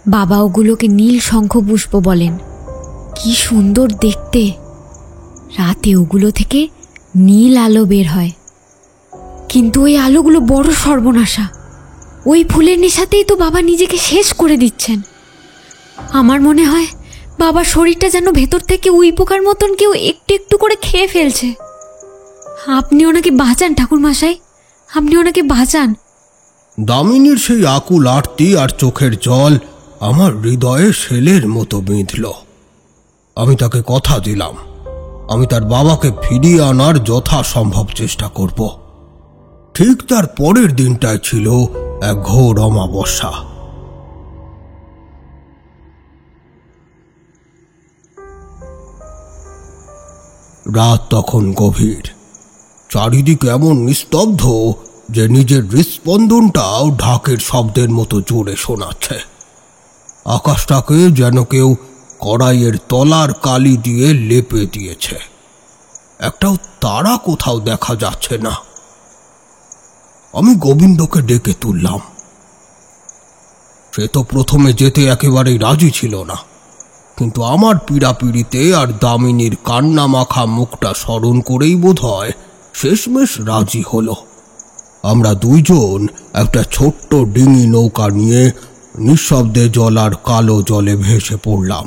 বাবা ওগুলোকে নীল শঙ্খপুষ্প বলেন। কি সুন্দর দেখতে। রাতে ওগুলো থেকে নীল আলো বের হয়, কিন্তু ওই আলোগুলো বড় সর্বনাশা। ওই ফুলের নেশাতেই তো বাবা নিজেকে শেষ করে দিচ্ছেন। আমার মনে হয় বাবার শরীরটা যেন ভেতর থেকে উই পোকার মতন কেউ একটু একটু করে খেয়ে ফেলছে। আপনি ওনাকে বাঁচান ঠাকুরমশাই, আপনি ওনাকে বাঁচান। দামিনীর সেই আকুল আরতি আর চোখের জল আমার হৃদয়ে শেলের মতো বিঁধল। আমি তাকে কথা দিলাম, আমি তার বাবাকে ফিরিয়ে আনার যথাসম্ভব চেষ্টা করব। ঠিক তার পরের দিনটায় ছিল এক ঘোর অমাবস্যা। রাত তখন গভীর, চারিদিকে এমন নিস্তব্ধ যে নিজের হৃৎস্পন্দনটাও ঢাকের শব্দের মতো জোরে শোনাচ্ছে। আকাশটাকে যেন কেউ কড়াইয়ের তলার কালি দিয়ে লেপে দিয়েছে। একটাও তারা কোথাও দেখা যাচ্ছে না। আমি গোবিন্দকে ডেকে তুললাম। সে তো প্রথমে যেতে একেবারেই রাজি ছিল না, কিন্তু আমার পীড়াপিড়িতে আর দামিনীর কান্না মাখা মুখটা স্মরণ করেই বোধহয় শেষমেশ রাজি হলো। আমরা দুইজন একটা ছোট্ট ডিঙি নৌকা নিয়ে নিঃশব্দে জলার কালো জলে ভেসে পড়লাম।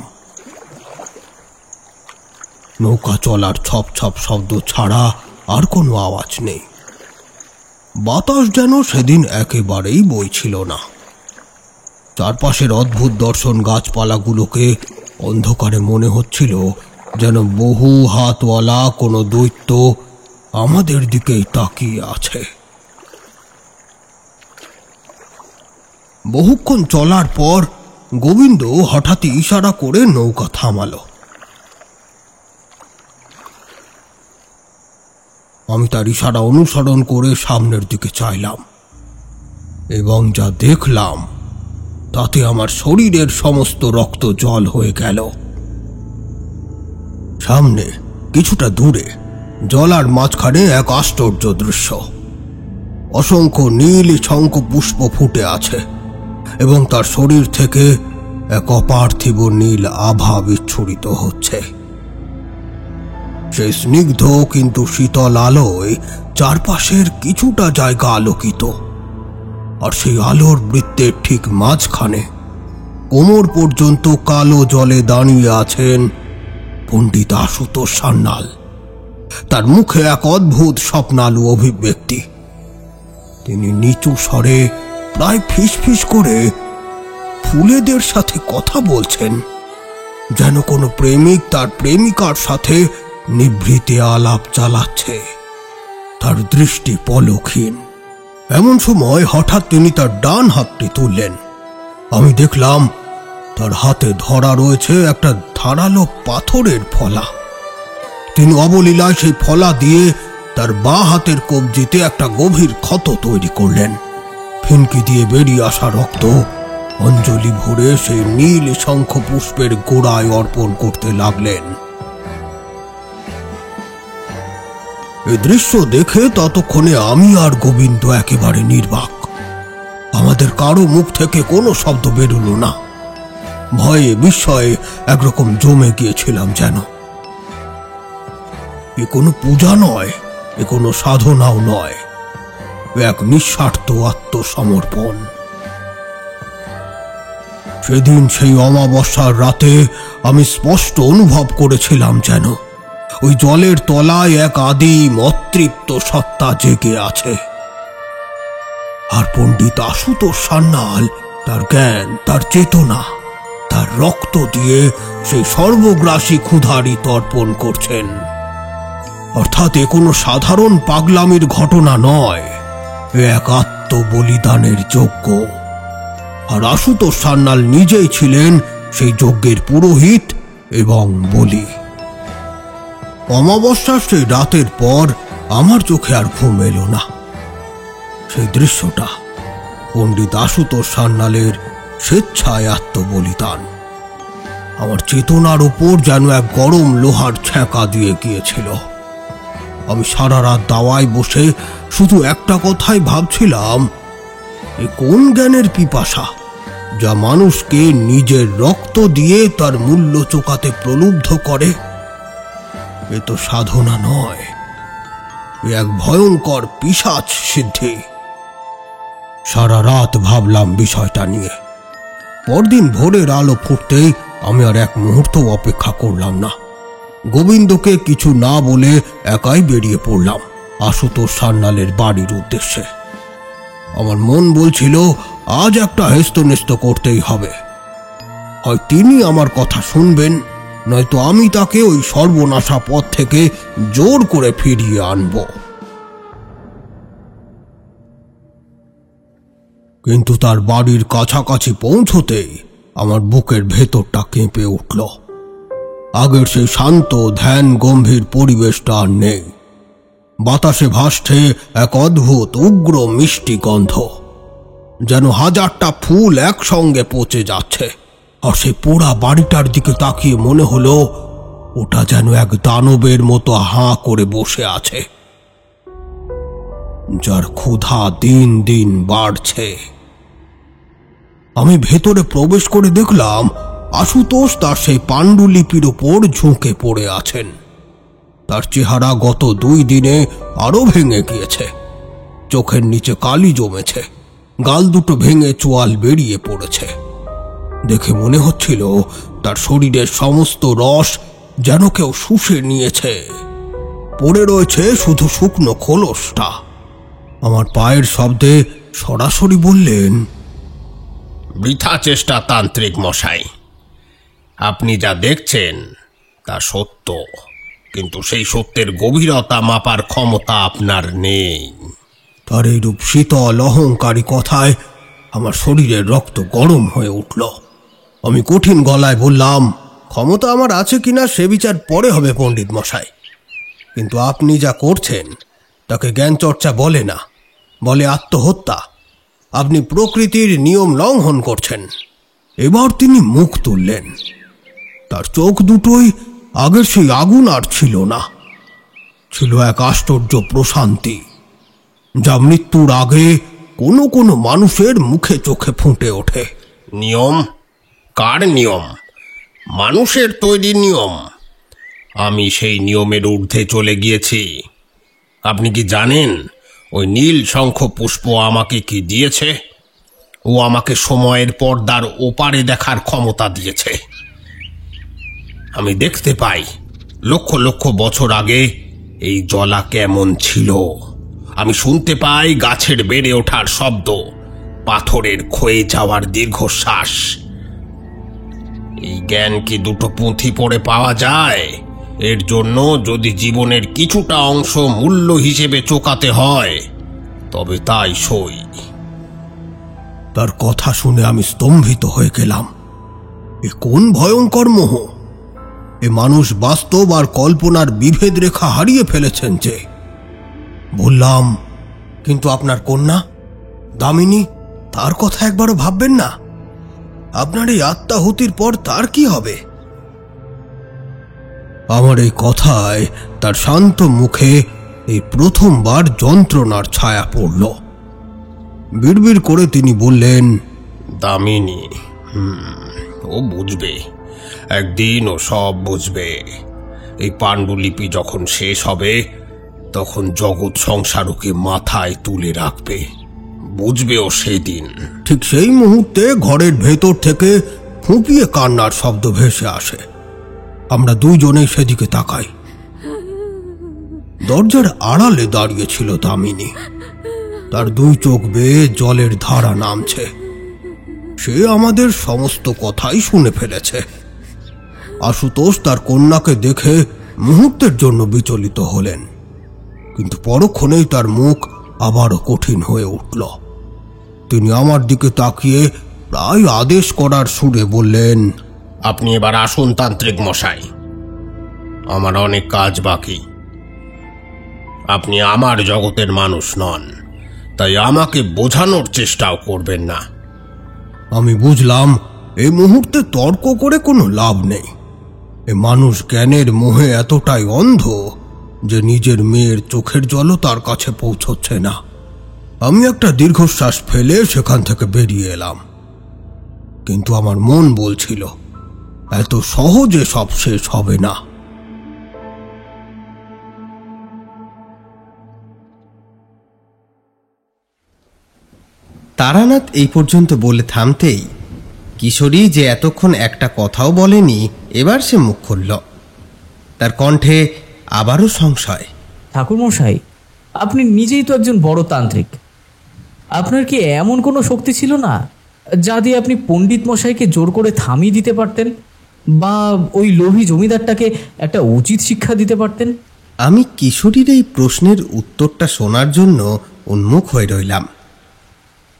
নৌকা চলার ছপ ছপ শব্দ ছাড়া আর কোনো আওয়াজ নেই। বাতাস যেন সেদিন একেবারেই বইছিল না। চারপাশের অদ্ভুত দর্শন গাছপালাগুলোকে অন্ধকারে মনে হচ্ছিল যেন বহু হাতওয়ালা কোনো দৈত্য আমাদের দিকেই তাকিয়ে আছে। বহুক্ষণ চলার পর গোবিন্দ হঠাৎ ইশারা করে নৌকা থামালো। আমি তার ইশারা অনুসরণ করে সামনের দিকে চাইলাম, এবং যা দেখলাম তাতে আমার শরীরের সমস্ত রক্ত জল হয়ে গেল। সামনে কিছুটা দূরে জলার মাঝখানে এক আশ্চর্য দৃশ্য। অসংখ্য নীল শঙ্খপুষ্প ফুটে আছে এবং তার শরীর থেকে এক অপার্থিব নীল আভা বিচ্ছুরিত হচ্ছে। সেই স্নিগ্ধ কিন্তু শীতল আলোয় চারপাশের কিছুটা জায়গা আলোকিত, আর সেই আলোর বৃত্তের ঠিক মাঝখানে কোমর পর্যন্ত কালো জলে দাঁড়িয়ে আছেন পণ্ডিত আশুতোষ সান্যাল। তার মুখে এক অদ্ভুত স্বপ্নালু অভিব্যক্তি। তিনি নিচু স্বরে প্রায় ফিসফিস করে ফুলেদের সাথে কথা বলছেন, যেন কোনো প্রেমিক তার প্রেমিকার সাথে নিভৃতে আলাপ চালাচ্ছে। তার দৃষ্টি পলকহীন। এমন সময় হঠাৎ তিনি তার ডান হাতটি তুললেন। আমি দেখলাম তার হাতে ধরা রয়েছে একটা ধারালো পাথরের ফলা। তিনি অবলীলায় সেই ফলা দিয়ে তার বাঁ হাতের কবজিতে একটা গভীর ক্ষত তৈরি করলেন। ফিনকি দিয়ে বেরিয়ে আসা রক্ত অঞ্জলি ভরে সেই নীল শঙ্খপুষ্পের গোড়ায় অর্পণ করতে লাগলেন। এই দৃশ্য দেখে ততক্ষণে আমি আর গোবিন্দ একেবারে নির্বাক। আমাদের কারো মুখ থেকে কোনো শব্দ বেরোলো না। ভয়ে বিস্ময়ে একরকম জমে গিয়েছিলাম যেন। এ কোনো পূজা নয়, এ কোনো সাধনাও নয়, এক নিঃস্বার্থ আত্মসমর্পণ। সেদিন সেই অমাবস্যার রাতে আমি স্পষ্ট অনুভব করেছিলাম যেন ওই জলের তলায় এক আদিম অতৃপ্ত সত্তা জেগে আছে। আর পণ্ডিত আশুতোষ সান্যাল তার জ্ঞান, তার চেতনা, তার রক্ত দিয়ে সেই সর্বগ্রাসী ক্ষুধারী তর্পণ করছেন। অর্থাৎ এ কোনো সাধারণ পাগলামির ঘটনা নয়, এক আত্মবলিদানের যজ্ঞ। আর আশুতোষ সান্যাল নিজেই ছিলেন সেই যজ্ঞের পুরোহিত এবং বলি। অমাবস্যার সেই রাতের পর আমার চোখে আর ঘুম এলো না। সেই দৃশ্যটা পণ্ডিত আশুতোষ সান্যালের স্বেচ্ছায় আত্মবলিদান আমার চেতনার উপর যেন এক গরম লোহার ছ্যাঁকা দিয়ে গিয়েছিল। আমি সারা রাত দাওয়ায় বসে শুধু একটা কথাই ভাবছিলাম, এ কোন জ্ঞানের পিপাসা যা মানুষকে নিজের রক্ত দিয়ে তার মূল্য চোকাতে প্রলুব্ধ করে, এ তো সাধনা নয়, এ এক ভয়ঙ্কর পিশাচ সিদ্ধি। সারা রাত ভাবলাম বিষয়টা নিয়ে। পরদিন ভোরের আলো ফুটতেই আমি আর এক মুহূর্ত অপেক্ষা করলাম না। গোবিন্দকে কিছু না বলে একাই বেরিয়ে পড়লাম আশুতোষ সান্যালের বাড়ির উদ্দেশ্যে। আমার মন বলছিল আজ একটা হেস্তনেস্ত করতেই হবে। হয় তিনি আমার কথা শুনবেন, নয়তো আমি তাকে ওই সর্বনাশা পথ থেকে জোর করে ফিরিয়ে আনব। কিন্তু তার বাড়ির কাছাকাছি পৌঁছতেই আমার বুকের ভেতরটা কেঁপে উঠল। আগের সেই শান্ত ধ্যান গম্ভীর পরিবেশটা আর নেই। বাতাসে ভাসছে এক অদ্ভুত উগ্র মিষ্টি গন্ধ, যেন হাজারটা ফুল একসঙ্গে পচে যাচ্ছে। আর সেই পোড়া বাড়িটার দিকে তাকিয়ে মনে হলো ওটা যেন এক দানবের মতো হাঁ করে বসে আছে, যার ক্ষুধা দিন দিন বাড়ছে। আমি ভেতরে প্রবেশ করে দেখলাম আশুতোষ তার সেই পাণ্ডুলিপির ওপর ঝুঁকে পড়ে আছেন। তার চেহারা গত 2 দিনে আরো ভেঙে গিয়েছে। চোখের নিচে কালি জমেছে, গাল দুটো ভেঙে চোয়াল বেরিয়ে পড়েছে। দেখে মনে হচ্ছিল তার শরীরের সমস্ত রস যেন কেউ শুষে নিয়েছে। পড়ে রয়েছে শুধু শুকনো খোলসটা। আমার পায়ের শব্দে সরাসরি বললেন, বৃথা চেষ্টা তান্ত্রিক মশাই। আপনি যা দেখছেন তা সত্য, কিন্তু সেই সত্যের গভীরতা মাপার ক্ষমতা আপনার নেই। তার এইরূপ শীতল অহংকারী কথায় আমার শরীরের রক্ত গরম হয়ে উঠল। আমি কঠিন গলায় বললাম, ক্ষমতা আমার আছে কিনা সে বিচার পরে হবে পণ্ডিত মশাই, কিন্তু আপনি যা করছেন তাকে জ্ঞান চর্চা বলে না, বলে আত্মহত্যা। আপনি প্রকৃতির নিয়ম লঙ্ঘন করছেন। এবার তিনি মুখ তুললেন। তার চোখ দুটোই আগের সেই আগুন আর ছিল না, ছিল এক আশ্চর্য প্রশান্তি, যা মৃত্যুর আগে কোনো কোনো মানুষের মুখে চোখে ফুটে ওঠে। নিয়ম? কার নিয়ম? মানুষের তৈরি নিয়ম। আমি সেই নিয়মের ঊর্ধ্বে চলে গিয়েছি। আপনি কি জানেন ওই নীল শঙ্খ পুষ্প আমাকে কি দিয়েছে? ও আমাকে সময়ের পর্দার ওপারে দেখার ক্ষমতা দিয়েছে। আমি দেখতে পাই লক্ষ লক্ষ বছর আগে এই জলা কেমন ছিল। আমি শুনতে পাই গাছের বেড়ে ওঠার শব্দ, পাথরের ক্ষয়ে যাওয়ার দীর্ঘশ্বাস। এই জ্ঞান কি দুটো পুঁথি পড়ে পাওয়া যায়? এর জন্য যদি জীবনের কিছুটা অংশ মূল্য হিসেবে চোকাতে হয় তবে তাই সই। তার কথা শুনে আমি স্তম্ভিত হয়ে গেলাম। এ কোন ভয়ঙ্কর মোহ! এ মানুষ বাস্তব আর কল্পনার বিভেদ রেখা হারিয়ে ফেলেছেন যে। বললাম, কিন্তু আপনার কন্যা দামিনী, তার কথা একবারও ভাববেন না? আপনার এই আত্মাহুতির পর তার কি হবে? আমার এই কথায় তার শান্ত মুখে এই প্রথমবার যন্ত্রণার ছায়া পড়ল। বিড়বিড় করে তিনি বললেন, দামিনী, ও বুঝবে, একদিন ও সব বুঝবে। এই পাণ্ডুলিপি যখন শেষ হবে তখন জগৎ সংসার ওকে মাথায় তুলে রাখবে, বুঝবে ও সেদিন। ঠিক সেই মুহূর্তে ঘরের ভেতর থেকে ফুঁপিয়ে কান্নার শব্দ ভেসে আসে। আমরা দুইজনেই সেদিকে তাকাই। দরজার আড়ালে দাঁড়িয়েছিল দামিনী। তার 2 চোখ বেয়ে জলের ধারা নামছে। সে আমাদের সমস্ত কথাই শুনে ফেলেছে। আশুতোষ তার কন্যাকে দেখে মুহূর্তের জন্য বিচলিত হলেন, কিন্তু পরক্ষণেই তার মুখ আবারও কঠিন হয়ে উঠল। তিনি আমার দিকে তাকিয়ে প্রায় আদেশ করার সুরে বললেন, আপনি এবার আসুন তান্ত্রিক মশাই, আমার অনেক কাজ বাকি। আপনি আমার জগতের মানুষ নন, তাই আমাকে বোঝানোর চেষ্টাও করবেন না। আমি বুঝলাম এই মুহূর্তে তর্ক করে কোনো লাভ নেই। এ মানুষ জ্ঞানের মোহে এতটাই অন্ধ যে নিজের মেয়ের চোখের জলও তার কাছে পৌঁছচ্ছে না। আমি একটা দীর্ঘশ্বাস ফেলে সেখান থেকে বেরিয়ে এলাম। কিন্তু আমার মন বলছিল এত সহজে সব শেষ হবে না। তারানাথ এই পর্যন্ত বলে থামতেই কিশোরী, যে এতক্ষণ একটা কথাও বলেনি, এবার সে মুখ খুলল। তার কণ্ঠে আবারও সংশয়। ঠাকুরমশাই, আপনি নিজেই তো একজন বড় তান্ত্রিক। আপনার কি এমন কোনো শক্তি ছিল না যা দিয়ে আপনি পণ্ডিত মশাইকে জোর করে থামিয়ে দিতে পারতেন, বা ওই লোভী জমিদারটাকে একটা উচিত শিক্ষা দিতে পারতেন? আমি কিশোরীর এই প্রশ্নের উত্তরটা শোনার জন্য উন্মুখ হয়ে রইলাম।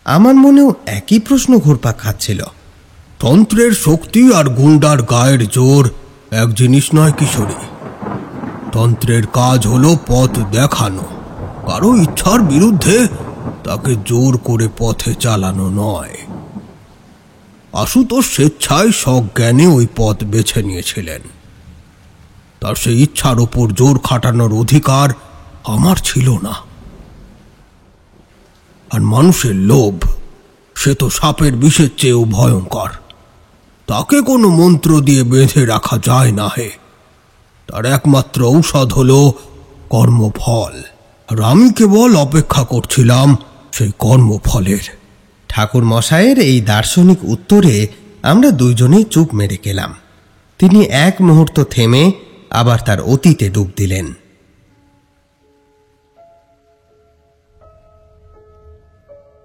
আমার মনেও একই প্রশ্ন ঘুরপাক খাচ্ছিল। তন্ত্রের শক্তি আর গুন্ডার গায়ের জোর এক জিনিস নয় কিশোরী। তন্ত্রের কাজ হলো পথ দেখানো, কারো ইচ্ছার বিরুদ্ধে তাকে জোর করে পথে চালানো নয়। আশুতোষ স্বেচ্ছায় সজ্ঞানে ওই পথ বেছে নিয়েছিলেন। তার সেই ইচ্ছার ওপর জোর খাটানোর অধিকার আমার ছিল না। আর মানুষের লোভ, সে তো সাপের বিষের চেয়েও ভয়ঙ্কর। তাকে কোনো মন্ত্র দিয়ে বেঁধে রাখা যায় না হে। তার একমাত্র ঔষধ হলো কর্মফল, আর আমি কেবল অপেক্ষা করছিলাম সেই কর্মফলের। ঠাকুর মশাইয়ের এই দার্শনিক উত্তরে আমরা দুইজনেই চুপ মেরে গেলাম। তিনি এক মুহূর্ত থেমে আবার তার অতীতে ডুব দিলেন।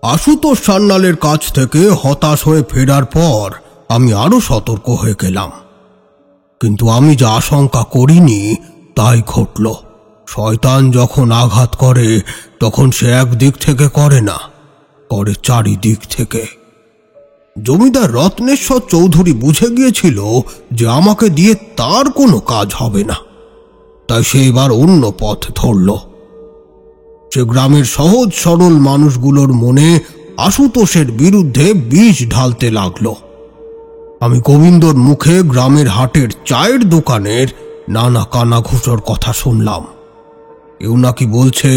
আশুতোষ সান্যালের কাছ থেকে হতাশ হয়ে ফেরার পর আমি আরো সতর্ক হয়ে গেলাম। কিন্তু আমি যা আশঙ্কা করিনি তাই ঘটল। শয়তান যখন আঘাত করে তখন সে একদিক থেকে করে না, করে চারিদিক থেকে। জমিদার রত্নেশ্বর চৌধুরী বুঝে গিয়েছিল যে আমাকে দিয়ে তার কোনো কাজ হবে না, তাই সে এবার অন্য পথ ধরল। সে গ্রামের সহজ সরল মানুষগুলোর মনে আশুতোষের বিরুদ্ধে বিষ ঢালতে লাগলো। আমি গোবিন্দর মুখে গ্রামের হাটের চায়ের দোকানের নানা কানাঘুষোর কথা শুনলাম। কেউ নাকি বলছে,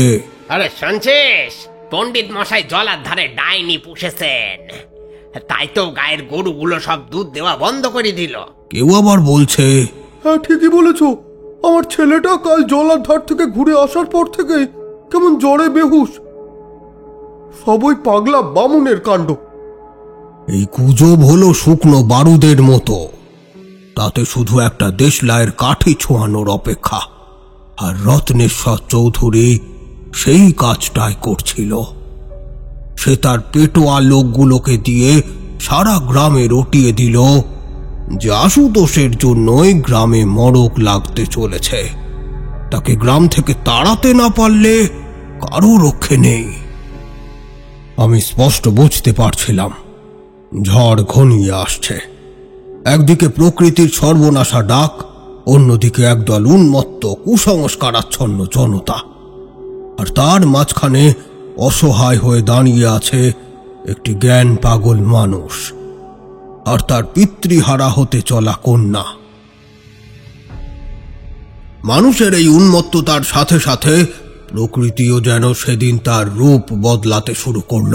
আরে শুনছিস, পণ্ডিত মশাই জলার ধারে ডাইনি পুষেছেন, তাই তো গায়ের গরুগুলো সব দুধ দেওয়া বন্ধ করে দিল। কেউ আবার বলছে, হ্যাঁ ঠিকই বলেছ, আমার ছেলেটা কাল জলার ধার থেকে ঘুরে আসার পর থেকে কেমন জ্বরে বেহুশ। সবই পাগলা বামুনের কাণ্ড। এই গুজব হলো শুকনো বারুদের মতো, তাতে শুধু একটা দেশলাইয়ের কাঠি ছোঁয়ানোর অপেক্ষা। আর রত্নেশ্বর চৌধুরী সেই কাজটাই করছিল। সে তার পেটোয়া লোকগুলোকে দিয়ে সারা গ্রামে রটিয়ে দিল যে আশুতোষের জন্যই গ্রামে মড়ক লাগতে চলেছে। তাকে গ্রাম থেকে তাড়াতে না পারলে কারো রক্ষে নেই। আমি স্পষ্ট বুঝতে পারছিলাম ঝড় ঘনিয়ে আসছে। একদিকে প্রকৃতির সর্বনাশা ডাক, অন্যদিকে একদল উন্মত্ত কুসংস্কারাচ্ছন্ন জনতা, আর তার মাঝখানে অসহায় হয়ে দাঁড়িয়ে আছে একটি জ্ঞান পাগল মানুষ আর তার পিতৃহারা হতে চলা কন্যা। মানুষের এই উন্মত্ততার সাথে সাথে প্রকৃতিও যেন সেদিন তার রূপ বদলাতে শুরু করল।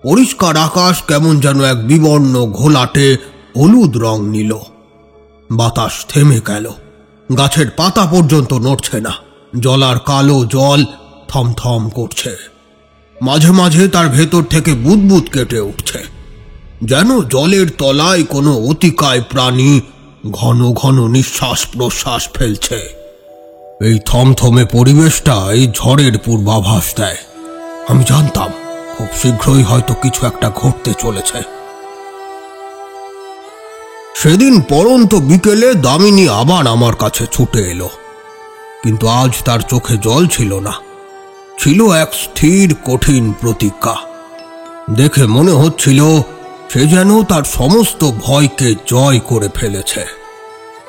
পরিষ্কার আকাশ কেমন যেন এক বিবর্ণ ঘোলাটে হলুদ রং নিল। বাতাস থেমে গেল, গাছের পাতা পর্যন্ত নড়ছে না। জলার কালো জল থমথম করছে, মাঝে মাঝে তার ভেতর থেকে বুদবুদ কেটে উঠছে, যেন জলের তলায় কোনো অতিকায় প্রাণী ঘন ঘন নিঃশ্বাস প্রশ্বাস ফেলছে। এই থমথমে পরিবেশটাই ঝড়ের পূর্বাভাস দেয়। আমি জানতাম খুব শীঘ্রই হয়তো কিছু একটা ঘটতে চলেছে। সেদিন পরন্ত বিকেলে দামিনী আবার আমার কাছে ছুটে এলো, কিন্তু আজ তার চোখে জল ছিল না, ছিল এক স্থির কঠিন প্রতিজ্ঞা। দেখে মনে হচ্ছিল সে যেন তার সমস্ত ভয়কে জয় করে ফেলেছে।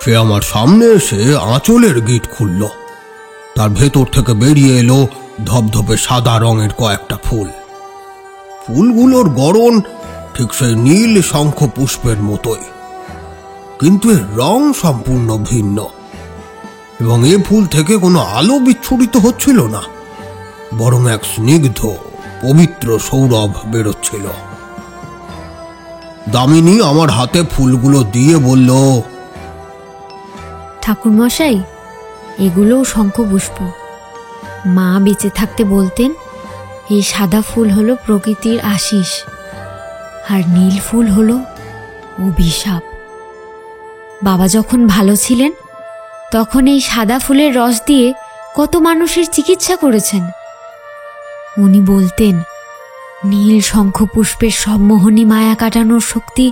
সে আমার সামনে এসে আঁচলের গিট খুলল। তার ভেতর থেকে বেরিয়ে এলো ধবধবে সাদা রঙের কয়েকটা ফুল। ফুলগুলোর গড়ন ঠিক সেই নীল শঙ্খ পুষ্পের মতোই, কিন্তু এর রং সম্পূর্ণ ভিন্ন, এবং এ ফুল থেকে কোনো আলো বিচ্ছুরিত হচ্ছিল না, বরং এক স্নিগ্ধ পবিত্র সৌরভ বেরোচ্ছিল। দামিনী আমার হাতে ফুলগুলো দিয়ে বলল, ঠাকুরমশাই, এগুলোও শঙ্খপুষ্প। মা বেঁচে থাকতে বলতেন এই সাদা ফুল হলো প্রকৃতির আশিস, আর নীল ফুল হলো অভিশাপ। বাবা যখন ভালো ছিলেন তখন এই সাদা ফুলের রস দিয়ে কত মানুষের চিকিৎসা করেছেন। উনি বলতেন নীল শঙ্খপুষ্পের সম্মোহনী মায়া কাটানোর শক্তি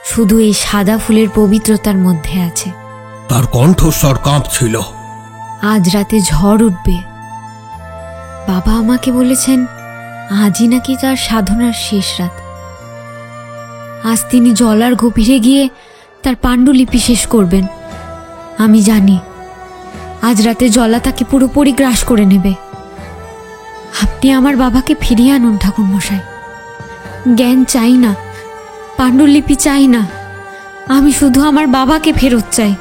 শুধু এই সাদা ফুলের পবিত্রতার মধ্যে আছে। তার কণ্ঠস্বর কাঁপছিল। আজ রাতে ঝড় উঠবে। বাবা আমাকে বলেছেন আজই নাকি তার সাধনার শেষ রাত। আজ তিনি জলার গভীরে গিয়ে তার পাণ্ডুলিপি শেষ করবেন। আমি জানি আজ রাতে জলা তাকে পুরোপুরি গ্রাস করে নেবে। আপনি আমার বাবাকে ফিরিয়ে আনুন ঠাকুরমশাই। জ্ঞান চাই না, পাণ্ডুলিপি চাই না, আমি শুধু আমার বাবাকে ফেরত চাই।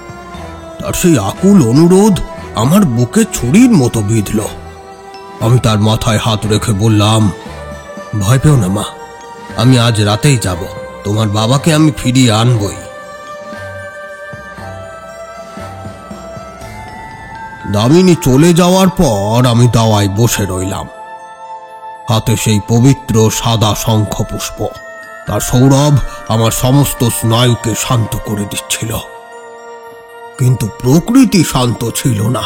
তার সেই আকুল অনুরোধ আমার বুকে ছুরির মতো বিঁধল। আমি তার মাথায় হাত রেখে বললাম, ভয় পেও না মা, আমি আজ রাতেই যাব, তোমার বাবাকে আমি ফিরিয়ে আনবই। দামিনী চলে যাওয়ার পর আমি দাওয়ায় বসে রইলাম, হাতে সেই পবিত্র সাদা শঙ্খপুষ্প। তার সৌরভ আমার সমস্ত স্নায়ুকে শান্ত করে দিচ্ছিল। কিন্তু প্রকৃতি শান্ত ছিল না।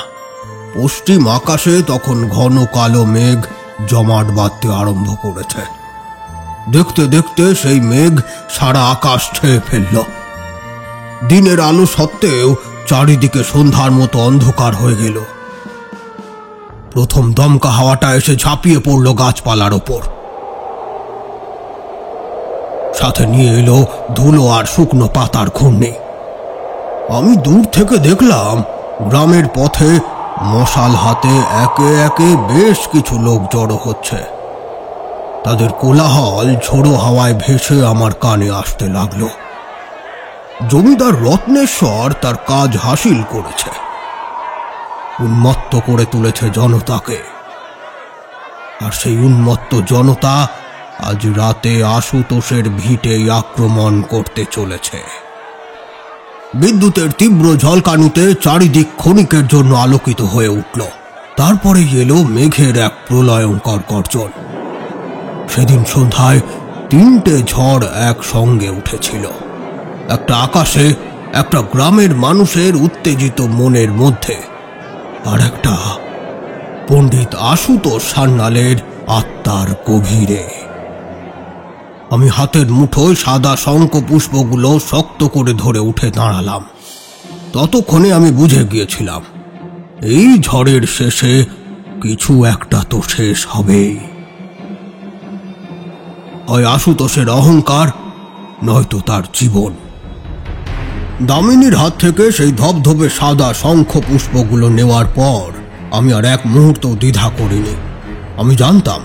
পশ্চিম আকাশে তখন ঘন কালো মেঘ জমাট বাঁধতে আরম্ভ করেছে। দেখতে দেখতে সেই মেঘ সারা আকাশ ছেয়ে ফেলল। দিনের আলো সত্ত্বেও চারিদিকে সন্ধ্যার মতো অন্ধকার হয়ে গেল। প্রথম দমকা হাওয়াটা এসে ঝাঁপিয়ে পড়ল গাছপালার ওপর, সাথে নিয়ে এলো ধুলো আর শুকনো পাতার ঘূর্ণি। আমি দূর থেকে দেখলাম গ্রামের পথে মশাল হাতে একে একে বেশ কিছু লোক জড়ো হচ্ছে। তাদের কোলাহল ঝোড়ো হাওয়ায় ভেসে আমার কানে আসতে লাগলো। জমিদার রত্নেশ্বর তার কাজ হাসিল করেছে, উন্মত্ত করে তুলেছে জনতাকে। আর সেই উন্মত্ত জনতা আজ রাতে আশুতোষের ভিটে আক্রমণ করতে চলেছে। বিদ্যুতের তীব্র ঝলকানিতে চারিদিক ক্ষণিকের জন্য আলোকিত হয়ে উঠল। তারপরে এলো মেঘের এক প্রলয়ঙ্কর গর্জন। সেদিন সন্ধ্যায় 3টে ঝড় একসঙ্গে উঠেছিল। একটা আকাশে, একটা গ্রামের মানুষের উত্তেজিত মনের মধ্যে, আর একটা পণ্ডিত আশুতোষ সান্যালের আত্মার গভীরে। আমি হাতের মুঠোয় সাদা শঙ্খপুষ্পগুলো শক্ত করে ধরে উঠে দাঁড়ালাম। ততক্ষণে আমি বুঝে গিয়েছিলাম এই ঝড়ের শেষে কিছু একটা তো শেষ হবেই। হয় আশুতোষের অহংকার, নয়তো তার জীবন। দামিনীর হাত থেকে সেই ধবধবে সাদা শঙ্খপুষ্পগুলো নেওয়ার পর আমি আর এক মুহূর্ত দ্বিধা করিনি। আমি জানতাম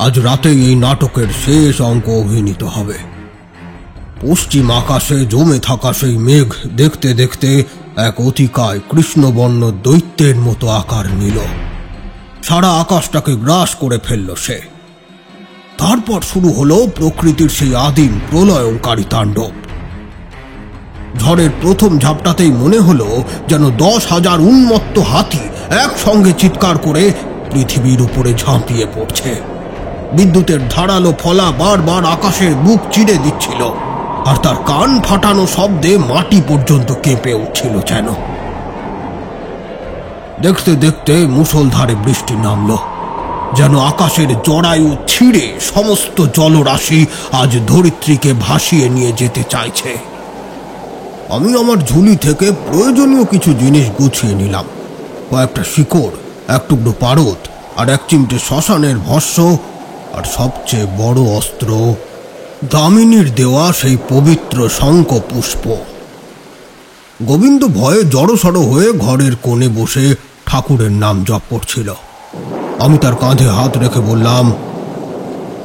আজ রাতেই এই নাটকের শেষ অঙ্ক অভিনীত হবে। পশ্চিম আকাশে জমে থাকা সেই মেঘ দেখতে দেখতে এক অতিকায় কৃষ্ণবর্ণ দৈত্যের মতো আকার নিল। সারা আকাশটাকে গ্রাস করে ফেলল সে। তারপর শুরু হলো প্রকৃতির সেই আদিম প্রলয়ঙ্কারী তাণ্ডব। ঝড়ের প্রথম ঝাপটাতেই মনে হলো যেন 10,000 উন্মত্ত হাতি একসঙ্গে চিৎকার করে পৃথিবীর উপরে ঝাঁপিয়ে পড়ছে। বিদ্যুতের ধারালো ফলা বারবার আকাশের বুক চিরে দিচ্ছিল, আর তার কান ফাটানো শব্দে মাটি পর্যন্ত কেঁপে উঠছিল যেন। দেখতে দেখতে মুষলধারে বৃষ্টি নামল, যেন আকাশের জরায়ু ছিঁড়ে সমস্ত জলরাশি আজ ধরিত্রীকে ভাসিয়ে নিয়ে যেতে চাইছে। আমি আমার ঝুলি থেকে প্রয়োজনীয় কিছু জিনিস গুছিয়ে নিলাম। কয়েকটা শিকড়, এক টুকরো পারদ, আর এক চিমটে শ্মশানের ভস্য, আর সবচেয়ে বড় অস্ত্র দামিনীর দেওয়া সেই পবিত্র শঙ্খপুষ্প। গোবিন্দ ভয়ে জড়সড় হয়ে ঘরের কোণে বসে ঠাকুরের নাম জপ করছিল। আমি তার কাঁধে হাত রেখে বললাম,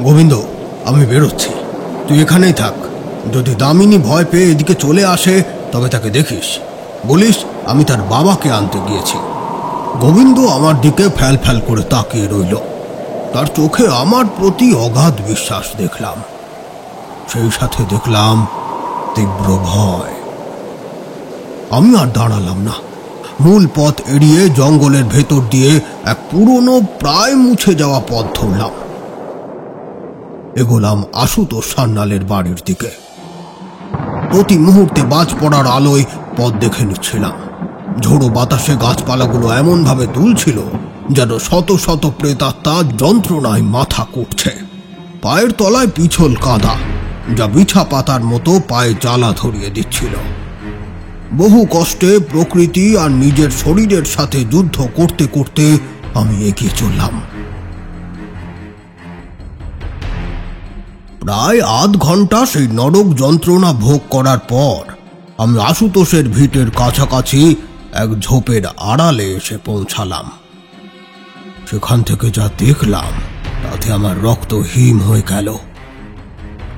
গোবিন্দ, আমি বেরোচ্ছি, তুই এখানেই থাক। যদি দামিনী ভয় পেয়ে এদিকে চলে আসে তবে তাকে দেখিস, বলিস আমি তার বাবাকে আনতে গিয়েছি। গোবিন্দ আমার দিকে ফ্যাল ফ্যাল করে তাকিয়ে রইল। তার চোখে আমার প্রতি অগাধ বিশ্বাস দেখলাম। সেই সাথে দেখলাম তীব্র ভয়। আমি আর দাঁড়ালাম না, মূল পথ এড়িয়ে জঙ্গলের ভেতর দিয়ে এক পুরনো প্রায় মুছে যাওয়া পথ ধরলাম। এগোলাম আশুতোষ সান্যালের বাড়ির দিকে। প্রতি মুহূর্তে বাজ পড়ার আলোয় পথ দেখে নিচ্ছিলাম। ঝোড়ো বাতাসে গাছপালাগুলো এমন ভাবে দুলছিল যেন শত শত প্রেতাত্মা যন্ত্রণায় মাথা কুটছে। পায়ের তলায় পিছল কাঁদা, যা বিছা পাতার মতো পায়ে জ্বালা ধরিয়ে দিচ্ছিল। বহু কষ্টে প্রকৃতি আর নিজের শরীরের সাথে যুদ্ধ করতে করতে আমি এগিয়ে চললাম। প্রায় আধ ঘন্টা সেই নরক যন্ত্রণা ভোগ করার পর আমি আশুতোষের ভিটের কাছাকাছি এক ঝোপের আড়ালে এসে পৌঁছালাম। সেখান থেকে যা দেখলাম তাতে আমার রক্ত হিম হয়ে গেল।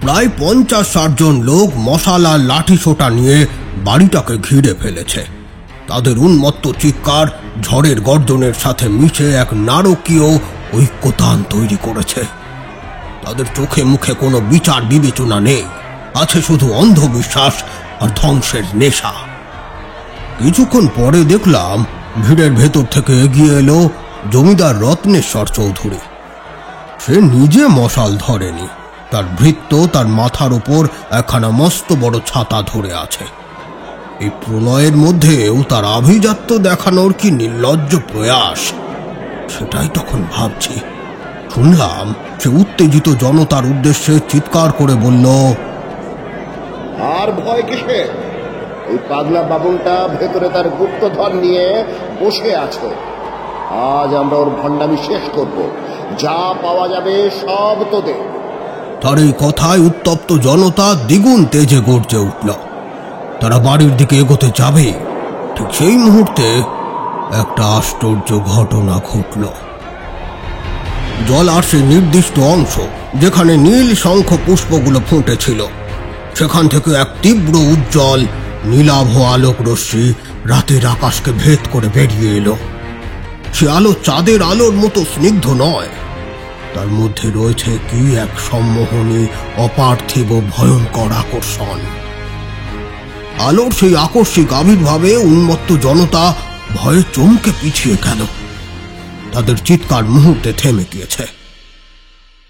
প্রায় 50-60 জন লোক মশাল আর লাঠি সোটা নিয়ে বাড়িটাকে ঘিরে ফেলেছে। তাদের উন্মত্ত চিৎকার ঝড়ের গর্জনের সাথে মিশে এক নারকীয় ঐক্যতান তৈরি করেছে। তাদের চোখে মুখে কোনো বিচার বিবেচনা নেই, আছে শুধু অন্ধবিশ্বাস আর ধ্বংসের নেশা। কিছুক্ষণ পরে দেখলাম ভিড়ের ভেতর থেকে এগিয়ে এলো জমিদার রত্নেশ্বর চৌধুরী। সে নিজে মশাল ধরেনি, তার ভৃত্য তার মাথার উপর একখানা মস্ত বড় ছাতা ধরে আছে। এই প্রলয়ের মধ্যেও তার আভিজাত্য দেখানোর কি নির্লজ্জ প্রয়াস, সেটাই তখন ভাবছি। শুনলাম সে উত্তেজিত জনতার উদ্দেশ্যে চিৎকার করে বলল, আর ভয় কিসে? ওই পাগলা বাবুলটা ভেতরে তার গুপ্তধন নিয়ে বসে আছে। আজ আমরা ওর ভণ্ডামি শেষ করব, যা পাওয়া যাবে সব তোদের। তার এই কথায় উত্তপ্ত জনতা দ্বিগুণ তেজে গর্জে উঠল। তারা বাড়ির দিকে এগোতে যাবে, ঠিক সেই মুহূর্তে একটা আশ্চর্য ঘটনা ঘটল। জলার সেই নির্দিষ্ট অংশ যেখানে নীল শঙ্খ পুষ্পগুলো ফুটেছিল, সেখান থেকে এক তীব্র উজ্জ্বল নীলাভ আলোক রশ্মি রাতের আকাশকে ভেদ করে বেরিয়ে এলো। সে আলো চাঁদের আলোর মতো স্নিগ্ধ নয়, তার মধ্যে রয়েছে কি এক সম্মোহনী অপার্থিব ভয়ঙ্কর আকর্ষণ। আলোর সেই আকস্মিক আবির্ভাবে উন্মত্ত জনতা ভয়ে চমকে পিছিয়ে গেল। তাদের চিৎকার মুহূর্তে থেমে গিয়েছে।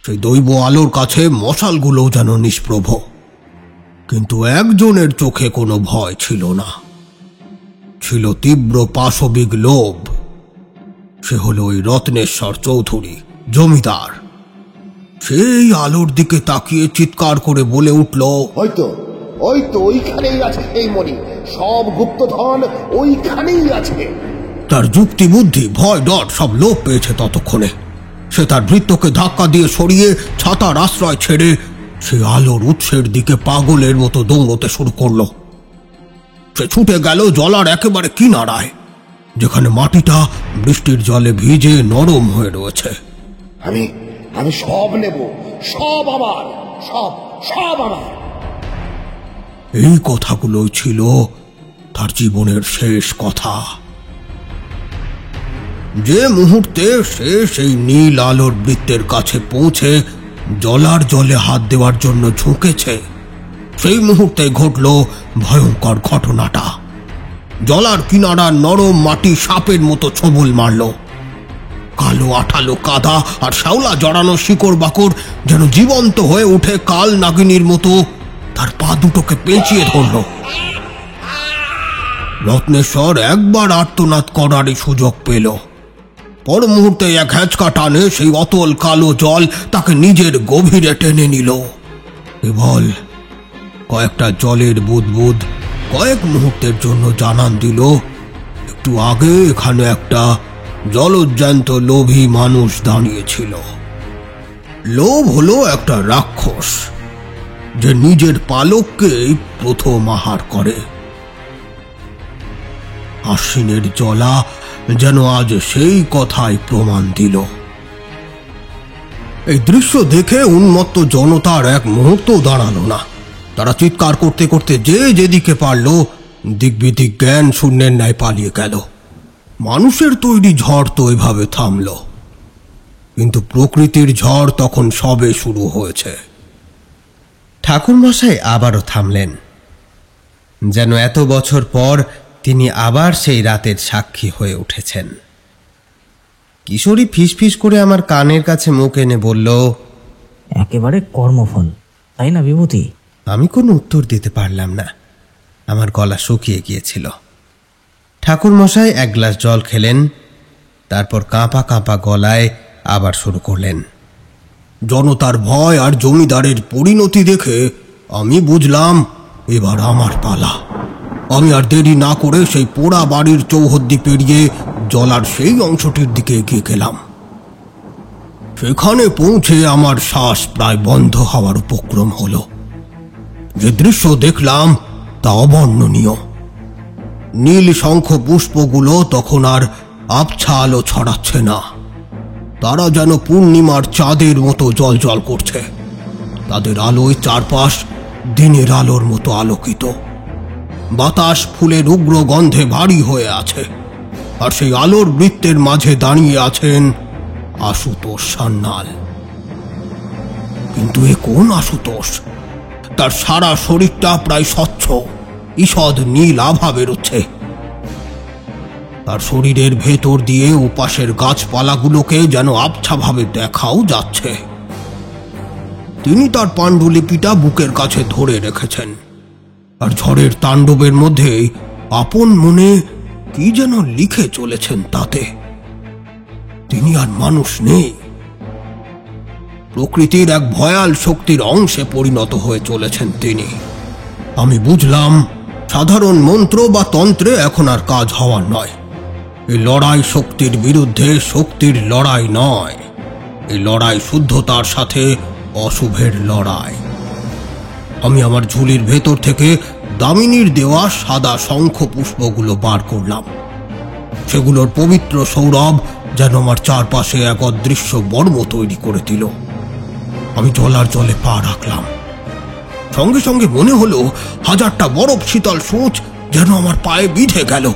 সেই দৈব আলোর কাছে মশালগুলো যেন নিষ্প্রভ, কিন্তু একজনের চোখে কোনো ভয় ছিল না, ছিল তীব্র পাশবিক লোভ। সে হলো ওই রত্নেশ্বর চৌধুরী, জমিদার। সেই আলোর দিকে তাকিয়ে চিৎকার করে বলে উঠল, হয়তো ওইখানেই আছে এই মণি, সব গুপ্তধন ওইখানেই আছে। তার যুক্তি বুদ্ধি ভয় ডর সব লোপ পেয়েছে ততক্ষণে। সে তার ভৃত্যকে ধাক্কা দিয়ে সরিয়ে ছাতার আশ্রয় ছেড়ে সে আলোর উৎসের দিকে পাগলের মতো দৌড়তে শুরু করলো। সে ছুটে গেল জলার একেবারে কিনারায়, যেখানে মাটিটা বৃষ্টির জলে ভিজে নরম হয়ে রয়েছে। আমি সব নেব, সব আমার, সব আমার। এই কথাগুলোই ছিল তার জীবনের শেষ কথা। যে মুহূর্তে সে সেই নীল আলোর বৃত্তের কাছে পৌঁছে জলার জলে হাত দেওয়ার জন্য ঝুঁকেছে, সেই মুহূর্তে ঘটল ভয়ঙ্কর ঘটনাটা। জলার কিনারার নরম মাটি সাপের মতো ছোবল মারল। কালো আঠালো কাদা আর শ্যাওলা জড়ানো শিকড় বাকড় যেন জীবন্ত হয়ে উঠে কাল নাগিনীর মতো তার পা দুটোকে পেঁচিয়ে ধরল। রত্নেশ্বর একবার আর্তনাদ করারই সুযোগ পেল। পর মুহূর্তে এক হ্যাঁচকা টানে সেই অতল কালো জল তাকে নিজের গভীরে টেনে নিল। কেবল কয়েকটা জলের বুদবুদ কয়েক মুহূর্তের জন্য জানান দিল, একটু আগে এখানে একটা জলজ্যান্ত লোভী মানুষ দাঁড়িয়েছিল। লোভ হলো একটা রাক্ষস, যে নিজের পালককেই প্রথম আহার করে। আশ্বিনের জলা যেন আজ সেই কথাই প্রমাণ দিল। এই দৃশ্য দেখে উন্মত্ত জনতার এক মুহূর্ত দাঁড়ালো না। তারা চিৎকার করতে করতে যে যেদিকে পারল দিগ্বিদিক জ্ঞান শূন্যের ন্যায় পালিয়ে গেল। মানুষের তৈরি ঝড় তো এভাবে থামল, কিন্তু প্রকৃতির ঝড় তখন সবে শুরু হয়েছে। ঠাকুরমশাই আবারও থামলেন, যেন এত বছর পর তিনি আবার সেই রাতের সাক্ষী হয়ে উঠেছেন। কিশোরী ফিসফিস করে আমার কানের কাছে মুখ এনে বলল, একেবারে কর্মফল, তাই না বিভূতি? আমি কোনো উত্তর দিতে পারলাম না, আমার গলা শুকিয়ে গিয়েছিল। ঠাকুরমশাই এক গ্লাস জল খেলেন, তারপর কাঁপা কাঁপা গলায় আবার শুরু করলেন। জনতার ভয় আর জমিদারের পরিণতি দেখে আমি বুঝলাম এবার আমার পালা। আমি আর দেরি না করে সেই পোড়া বাড়ির চৌহদ্দি পেরিয়ে জলার সেই অংশটির দিকে এগিয়ে গেলাম। সেখানে পৌঁছে আমার শ্বাস প্রায় বন্ধ হওয়ার উপক্রম হলো। যে দৃশ্য দেখলাম তা অবর্ণনীয়। নীল শঙ্খ পুষ্পগুলো তখন আর আবছা আলো ছড়াচ্ছে না, তারা যেন পূর্ণিমার চাঁদের মতো জ্বলজ্বল করছে। তাদের আলোয় চারপাশ দিনের আলোর মতো আলোকিত। বাতাস ফুলের উগ্র গন্ধে ভারী হয়ে আছে, আর সেই আলোর বৃত্তের মাঝে দাঁড়িয়ে আছেন আশুতোষ সান্যাল। কিন্তু এ কোন আশুতোষ? তার সারা শরীরটা প্রায় স্বচ্ছ, ঈষৎ নীল আভা বেরোচ্ছে। তার শরীরের ভেতর দিয়ে ওপাশের গাছপালাগুলোকে যেন আবছাভাবে দেখাও যাচ্ছে। তিনি তার পাণ্ডুলিপিটা বুকের কাছে ধরে রেখেছেন, আর ঝড়ের তাণ্ডবের মধ্যে আপন মনে কি যেন লিখে চলেছেন তাতে। তিনি আর মানুষ নেই, প্রকৃতির এক ভয়াল শক্তির অংশে পরিণত হয়ে চলেছেন তিনি। আমি বুঝলাম সাধারণ মন্ত্র বা তন্ত্রে এখন আর কাজ হওয়ার নয়। এই লড়াই শক্তির বিরুদ্ধে শক্তির লড়াই নয়, এই লড়াই শুদ্ধতার সাথে অশুভের লড়াই। আমি আমার ঝুলির ভেতর থেকে দামিনীর দেওয়া সাদা শঙ্খ পুষ্পগুলো বার করলাম। সেগুলোর পবিত্র সৌরভ যেন আমার চারপাশে এক অদৃশ্য বর্ম তৈরি করে দিল। আমি জলার জলে পা রাখলাম। সঙ্গে সঙ্গে মনে হলো হাজারটা বরফ শীতল সূঁচ যেন আমার পায়ে বিঁধে গেল।